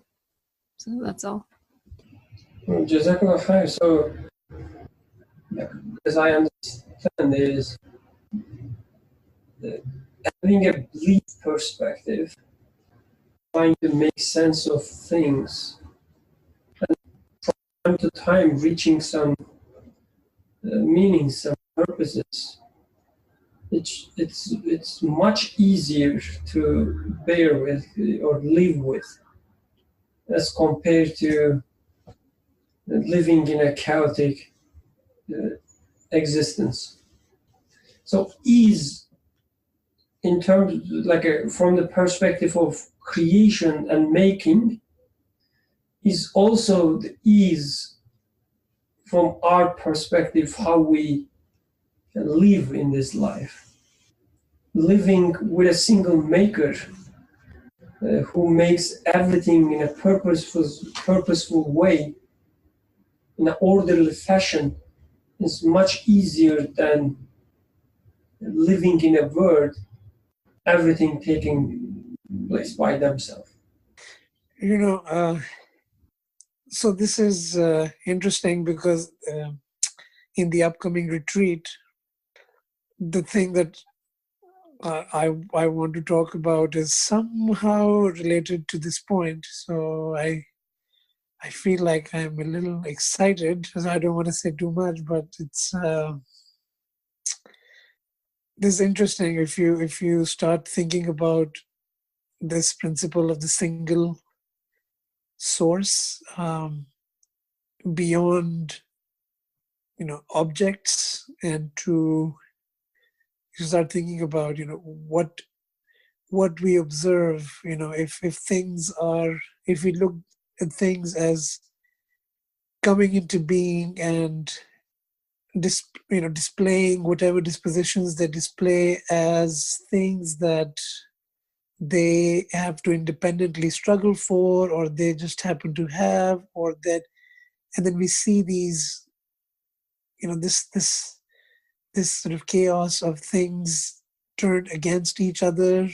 Speaker 8: So that's all.
Speaker 1: Jazakallah khair. So, as I understand, is having a bleak perspective, trying to make sense of things, and from time to time reaching some meanings, some purposes. It's much easier to bear with or live with as compared to living in a chaotic existence. So ease, in terms from the perspective of creation and making, is also the ease from our perspective how we live in this life. Living with a single maker who makes everything in a purposeful way, in an orderly fashion, is much easier than living in a world, everything taking place by themselves.
Speaker 7: So this is interesting because in the upcoming retreat, the thing that I want to talk about is somehow related to this point. So I feel like I'm a little excited. I don't want to say too much, but it's this is interesting. If you start thinking about this principle of the single source beyond objects, and to start thinking about what we observe, if things are, if we look at things as coming into being and displaying whatever dispositions they display as things that they have to independently struggle for, or they just happen to have, or that, and then we see these, this sort of chaos of things turned against each other,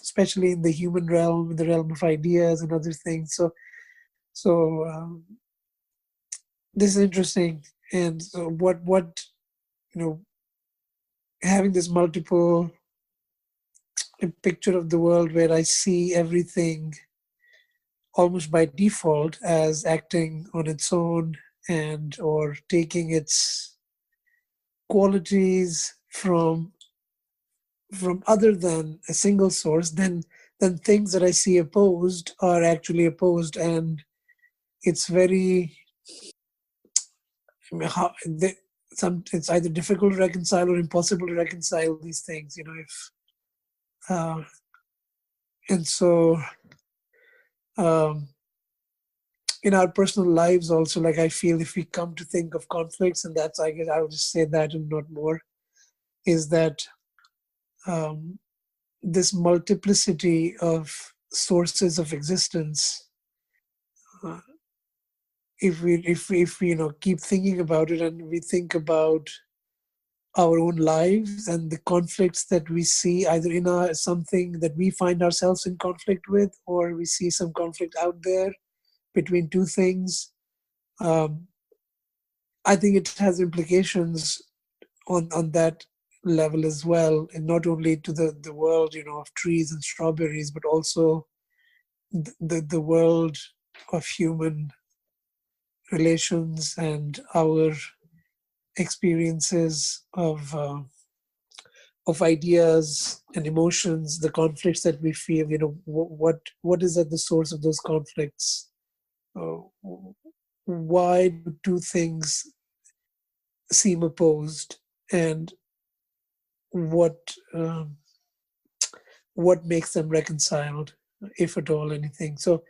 Speaker 7: especially in the human realm, in the realm of ideas and other things. So this is interesting. And so what having this multiple picture of the world where I see everything almost by default as acting on its own, and or taking its qualities from other than a single source, then things that I see opposed are actually opposed. And it's very, it's either difficult to reconcile or impossible to reconcile these things, and so in our personal lives also, like I feel if we come to think of conflicts, and that's, I guess I would just say that and not more, is that this multiplicity of sources of existence, if we keep thinking about it, and we think about our own lives and the conflicts that we see either in something that we find ourselves in conflict with, or we see some conflict out there between two things, I think it has implications on that level as well, and not only to the world of trees and strawberries, but also the world of human relations and our experiences of ideas and emotions, the conflicts that we feel. What is at the source of those conflicts? Why do two things seem opposed, and what makes them reconciled, if at all anything? So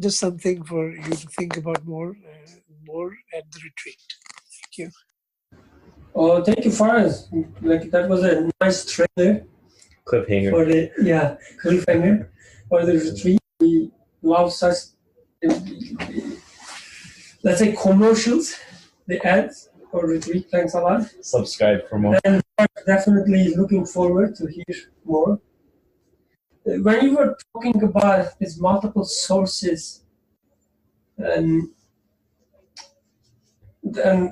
Speaker 7: just something for you to think about more at the retreat. Thank you.
Speaker 1: Oh, thank you, Faraz. That was a nice trailer.
Speaker 2: Cliffhanger.
Speaker 1: For the cliffhanger for the retreat. We love such, let's say, commercials, the ads for retreat. Thanks a lot.
Speaker 2: Subscribe for more.
Speaker 1: And definitely looking forward to hear more. When you were talking about these multiple sources And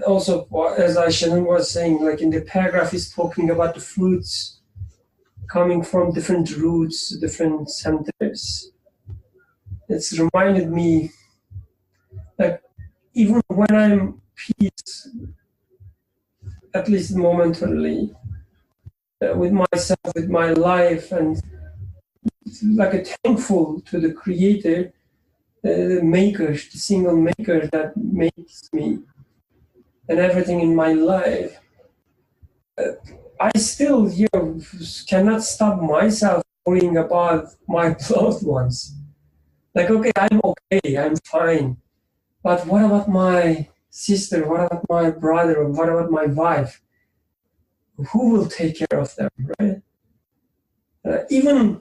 Speaker 1: also, as Aishan was saying, like in the paragraph, is talking about the fruits coming from different roots, different centers. It's reminded me that even when I'm peace, at least momentarily, with myself, with my life, and like a thankful to the Creator, the Maker, the single Maker that makes me and everything in my life. I still, cannot stop myself worrying about my loved ones. Like, okay, I'm fine. But what about my sister? What about my brother? What about my wife? Who will take care of them, right? Even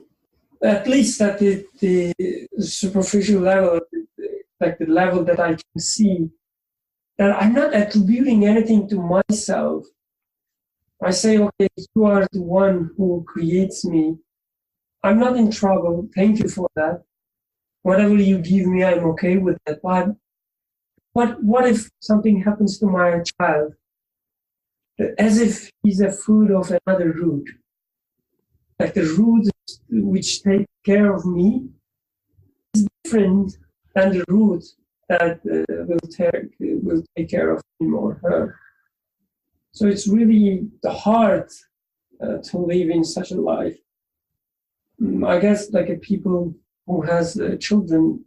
Speaker 1: at least at the superficial level, like the level that I can see, that I'm not attributing anything to myself. I say, okay, you are the one who creates me. I'm not in trouble. Thank you for that. Whatever you give me, I'm okay with that. But what if something happens to my child? As if he's a fruit of another root. Like the root which take care of me is different than the root that will take care of him or her. So it's really hard to live in such a life. I guess like a people who has children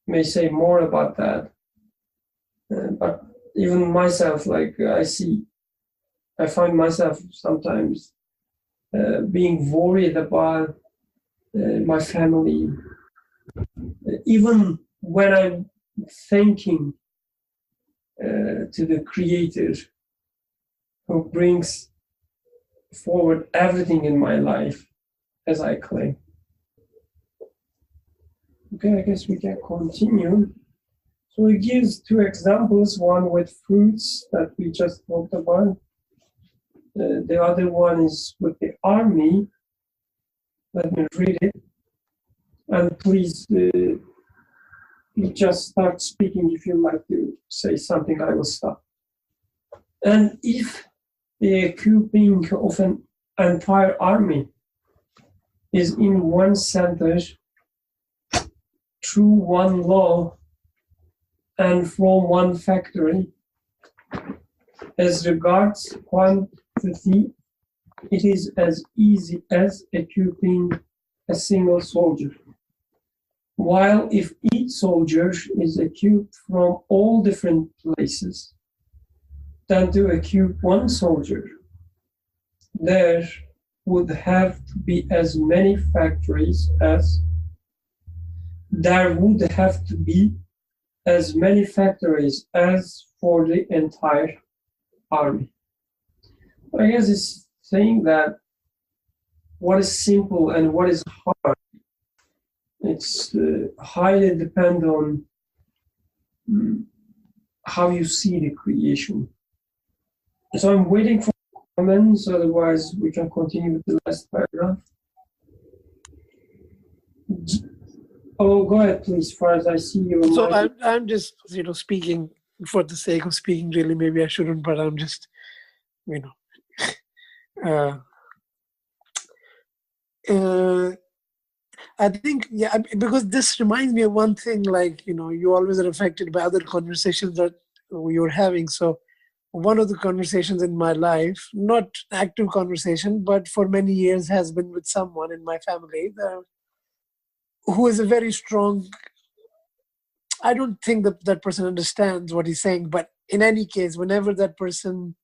Speaker 1: may say more about that. But even myself, like I find myself sometimes being worried about my family, even when I'm thanking to the Creator who brings forward everything in my life as I claim. Okay, I guess we can continue. So he gives two examples, one with fruits that we just talked about. The other one is with the army. Let me read it. And please just start speaking if you'd like to say something, I will stop. And if the equipping of an entire army is in one center, through one law, and from one factory, as regards quantity, it is as easy as equipping a single soldier. While if each soldier is equipped from all different places, then to equip one soldier, there would have to be as many factories as for the entire army. I guess it's saying that what is simple and what is hard, it's highly depend on how you see the creation. So I'm waiting for comments, otherwise we can continue with the last paragraph. Oh, go ahead, please, as far as I see you.
Speaker 7: So I'm just, speaking for the sake of speaking, really, maybe I shouldn't, but I'm just, I think, because this reminds me of one thing, like, you always are affected by other conversations that you're having. So one of the conversations in my life, not active conversation, but for many years has been with someone in my family who is a very strong, I don't think that person understands what he's saying, but in any case, whenever that person,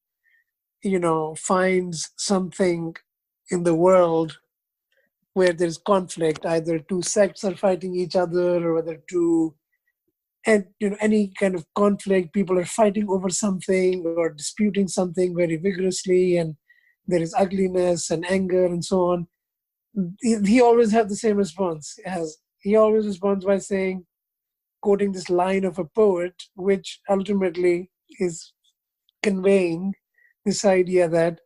Speaker 7: finds something in the world where there's conflict, either two sects are fighting each other or whether any kind of conflict, people are fighting over something or disputing something very vigorously, and there is ugliness and anger and so on. He always has the same response. He always responds by saying, quoting this line of a poet, which ultimately is conveying this idea that,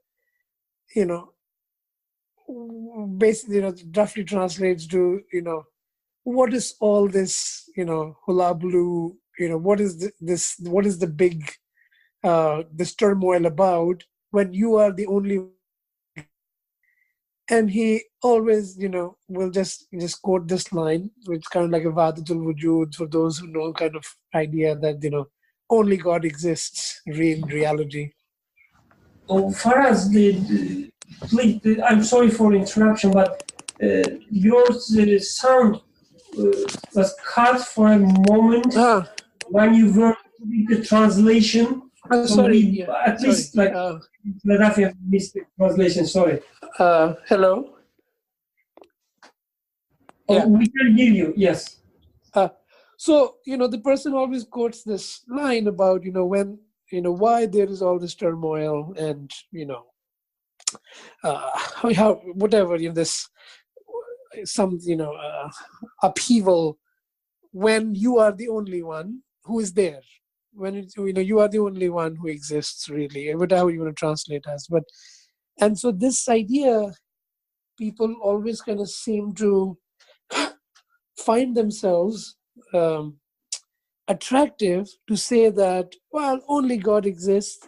Speaker 7: basically, roughly translates to, what is all this, hullabaloo, what is this, what is the big, this turmoil about when you are the only. And he always, will just quote this line, which is kind of like a Wahdatul Wujud for those who know, kind of idea that, only God exists, real reality.
Speaker 1: Oh, Faraz, please, I'm sorry for interruption, but your sound was cut for a moment when you were doing the translation.
Speaker 7: Sorry.
Speaker 1: At least, Ladafia missed the translation, sorry.
Speaker 7: Hello?
Speaker 1: We can hear you, yes.
Speaker 7: So, the person always quotes this line about, when, why there is all this turmoil and, how, whatever, this, some, upheaval when you are the only one who is there. When it's, you are the only one who exists, really, whatever you want to translate as. And so this idea, people always kind of seem to find themselves attractive to say that, well, only God exists,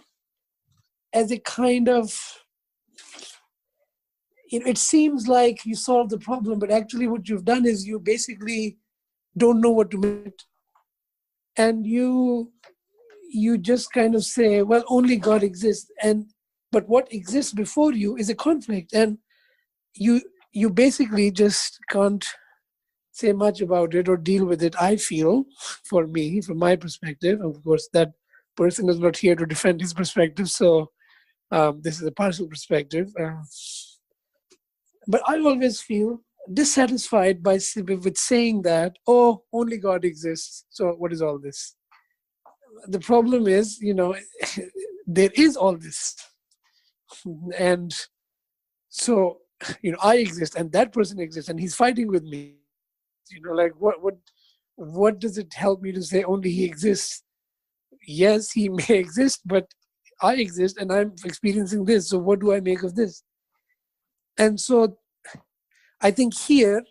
Speaker 7: as a kind of, it seems like you solved the problem, but actually what you've done is you basically don't know what to make. And you just kind of say, well, only God exists, but what exists before you is a conflict, and you basically just can't say much about it or deal with it. I feel, for me, from my perspective, of course, that person is not here to defend his perspective, so this is a partial perspective. But I always feel dissatisfied with saying that, oh, only God exists, so what is all this? The problem is, there is all this. And so, I exist and that person exists and he's fighting with me. What does it help me to say only he exists? Yes, he may exist, but I exist and I'm experiencing this. So what do I make of this? And so I think here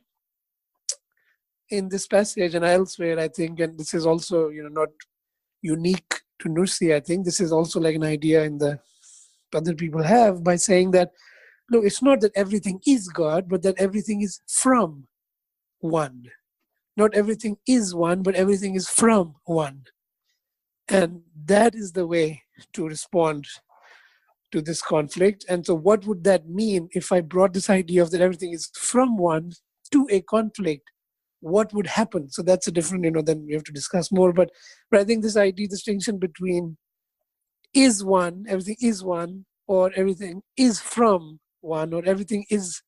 Speaker 7: in this passage and elsewhere, I think, and this is also, not unique to Nursi, I think this is also like an idea in the other people have, by saying that, no, it's not that everything is God, but that everything is from one. Not everything is one, but everything is from one. And that is the way to respond to this conflict. And so what would that mean if I brought this idea of that everything is from one to a conflict? What would happen? So that's a different, then we have to discuss more. But I think this idea, distinction between is one, everything is one, or everything is from one, or everything is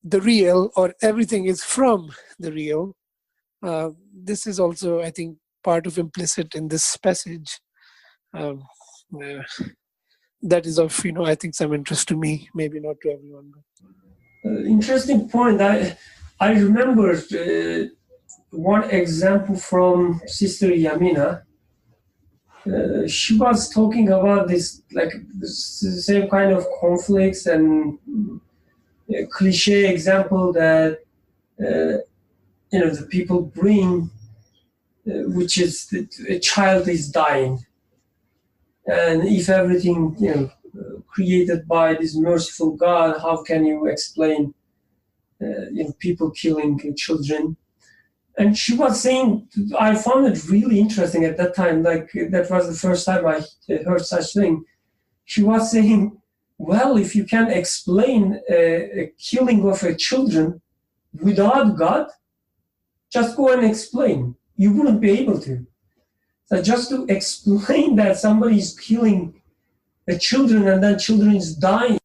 Speaker 7: the real, or everything is from the real. This is also, I think, part of implicit in this passage. That is of, I think, some interest to me, maybe not to everyone.
Speaker 1: Interesting point. I remember one example from Sister Yamina. She was talking about this, like the same kind of conflicts and cliche example that the people bring, which is that a child is dying, and if everything created by this merciful God, how can you explain people killing children? And she was saying, I found it really interesting at that time, like that was the first time I heard such thing. She was saying, well, if you can explain a killing of a children without God, just go and explain. You wouldn't be able to. So just to explain that somebody is killing the children and then children is dying,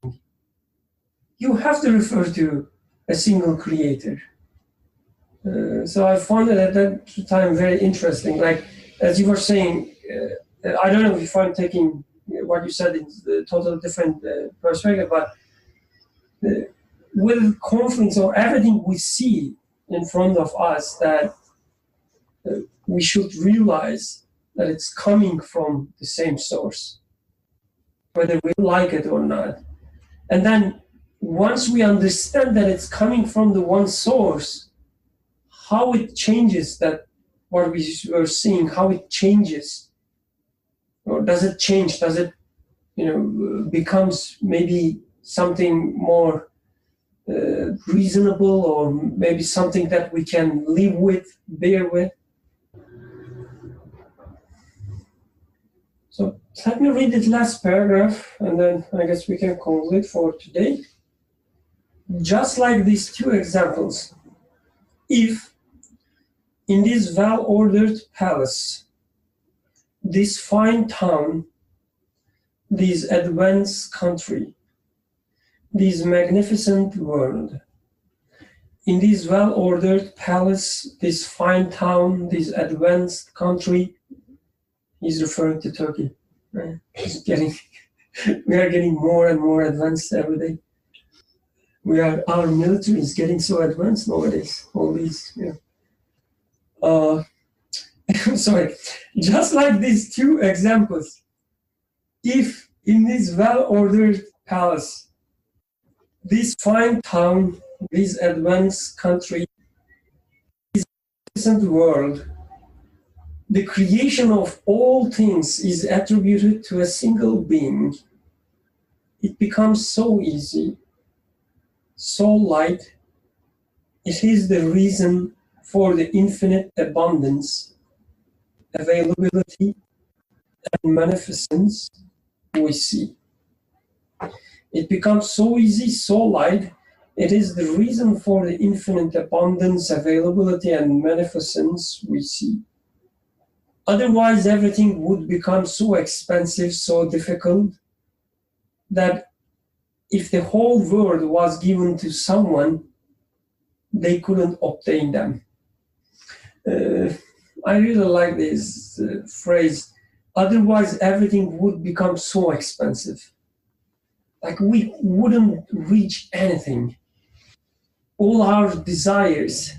Speaker 1: you have to refer to a single creator. So I found it at that time very interesting. Like, as you were saying, I don't know if I'm taking what you said in a totally different perspective, but with conflicts or everything we see in front of us, that we should realize that it's coming from the same source, whether we like it or not. And then once we understand that it's coming from the one source, how it changes that what we were seeing, how it changes, or does it change? Does it, becomes maybe something more reasonable, or maybe something that we can live with, bear with? So let me read this last paragraph, and then I guess we can conclude for today. Just like these two examples, if in this well-ordered palace, this fine town, this advanced country, this magnificent world, in this well-ordered palace, this fine town, this advanced country, he's referring to Turkey. Right? We are getting more and more advanced every day. Our military is getting so advanced nowadays. All these, sorry. Just like these two examples, if in this well-ordered palace, this fine town, this advanced country, this decent world, the creation of all things is attributed to a single being, it becomes so easy, so light. It is the reason for the infinite abundance, availability, and magnificence we see. It becomes so easy, so light. It is the reason for the infinite abundance, availability, and magnificence we see. Otherwise, everything would become so expensive, so difficult, that if the whole world was given to someone, they couldn't obtain them. I really like this phrase. Otherwise, everything would become so expensive. Like we wouldn't reach anything. All our desires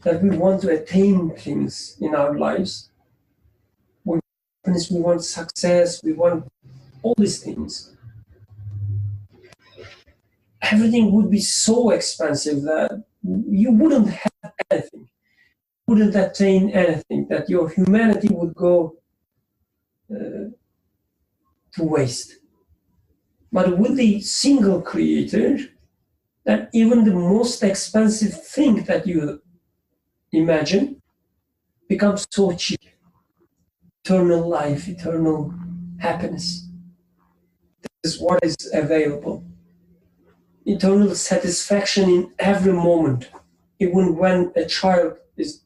Speaker 1: that we want to attain things in our lives, we want success, we want all these things. Everything would be so expensive that you wouldn't have anything, wouldn't attain anything, that your humanity would go to waste. But with the single creator, that even the most expensive thing that you imagine becomes so cheap. Eternal life, eternal happiness. This is what is available. Eternal satisfaction in every moment, even when a child is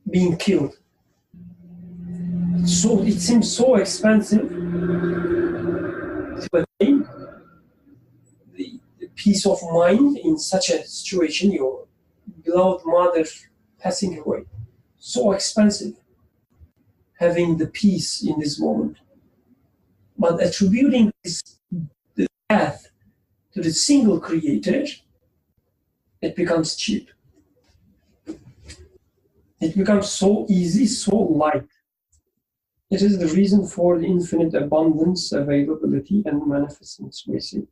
Speaker 1: being killed. So it seems so expensive to attain the peace of mind in such a situation, your beloved mother passing away. So expensive having the peace in this moment. But attributing the death to the single creator, it becomes cheap. It becomes so easy, so light. It is the reason for the infinite abundance, availability, and magnificence we see.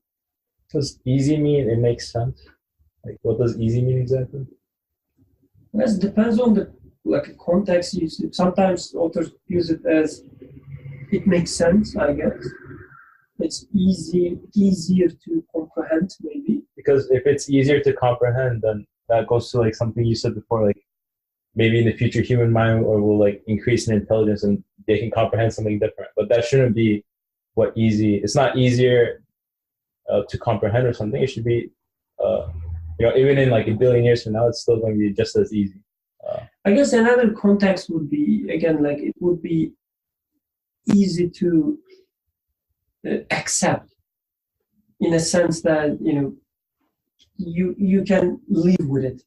Speaker 2: Does easy mean it makes sense? Like, what does easy mean exactly?
Speaker 1: Yes, depends on the context used. Sometimes authors use it as it makes sense, I guess. It's easier to comprehend, maybe.
Speaker 2: Because if it's easier to comprehend, then that goes to like something you said before, like maybe in the future human mind will increase in intelligence and they can comprehend something different. But that shouldn't be what easy. It's not easier to comprehend or something. It should be, even in like a billion years from now, it's still going to be just as easy.
Speaker 1: I guess another context would be, again, like it would be easy to accept, in a sense that you can live with it.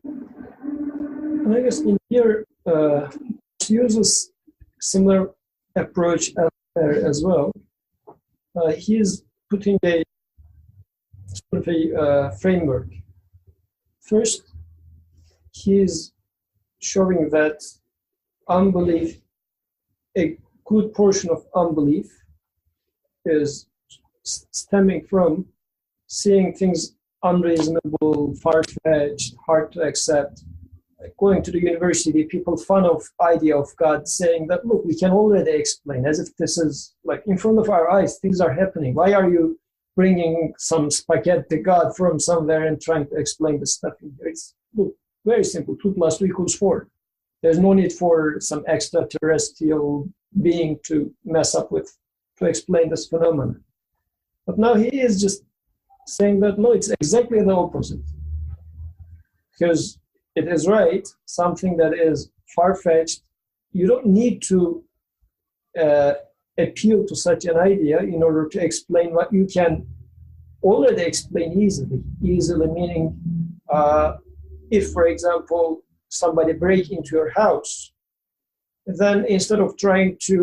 Speaker 4: And I guess in here she uses similar approach as well. He is putting a sort of a framework. First, he is showing that unbelief, a good portion of unbelief, is stemming from seeing things unreasonable, far-fetched, hard to accept. Like going to the university, people fun of idea of God, saying that, look, we can already explain, as if this is like in front of our eyes, things are happening. Why are you bringing some spaghetti God from somewhere and trying to explain the stuff in here? It's very simple, 2 + 2 = 4. There's no need for some extraterrestrial being to mess up with, to explain this phenomenon. But now he is just saying that, no, it's exactly the opposite. Because it is right, something that is far-fetched, you don't need to appeal to such an idea in order to explain what you can already explain easily. Easily meaning, if, for example, somebody break into your house, then instead of trying to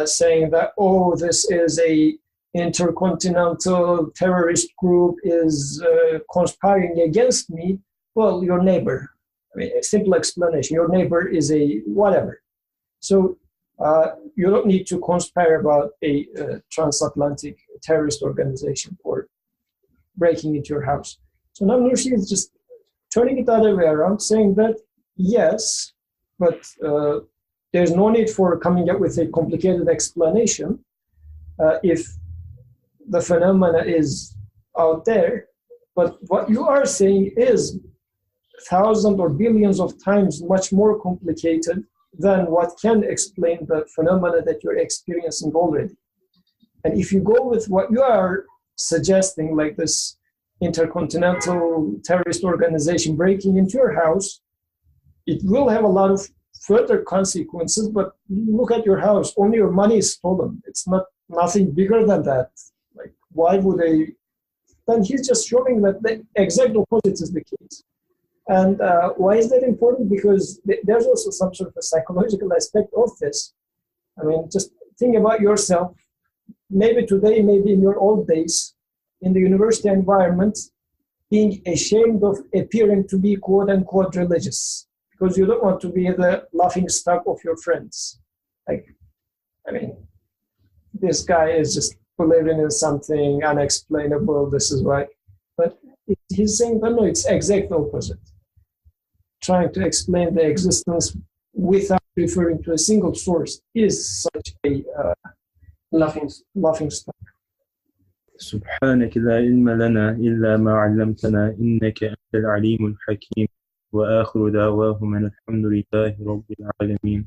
Speaker 4: saying that, oh, this is a intercontinental terrorist group is conspiring against me, well, your neighbor. I mean, a simple explanation. Your neighbor is a whatever. So you don't need to conspire about a transatlantic terrorist organization or breaking into your house. So now Nursi is just turning it the other way around, saying that, yes, but there's no need for coming up with a complicated explanation if the phenomena is out there. But what you are saying is thousands or billions of times much more complicated than what can explain the phenomena that you're experiencing already. And if you go with what you are suggesting, like this intercontinental terrorist organization breaking into your house, it will have a lot of further consequences, but look at your house, only your money is stolen. It's not nothing bigger than that. Like, why would they? Then he's just showing that the exact opposite is the case. And why is that important? Because there's also some sort of a psychological aspect of this. I mean, just think about yourself. Maybe today, maybe in your old days, in the university environment, being ashamed of appearing to be quote unquote religious, because you don't want to be the laughing stock of your friends. Like, I mean, this guy is just believing in something unexplainable, this is why. But he's saying, no, it's exact opposite. Trying to explain the existence without referring to a single source is such a laughing stock.
Speaker 2: سبحانك لا علم لنا إلا ما علمتنا إنك أنت العليم الحكيم وآخر دعواهم أن الحمد لله رب العالمين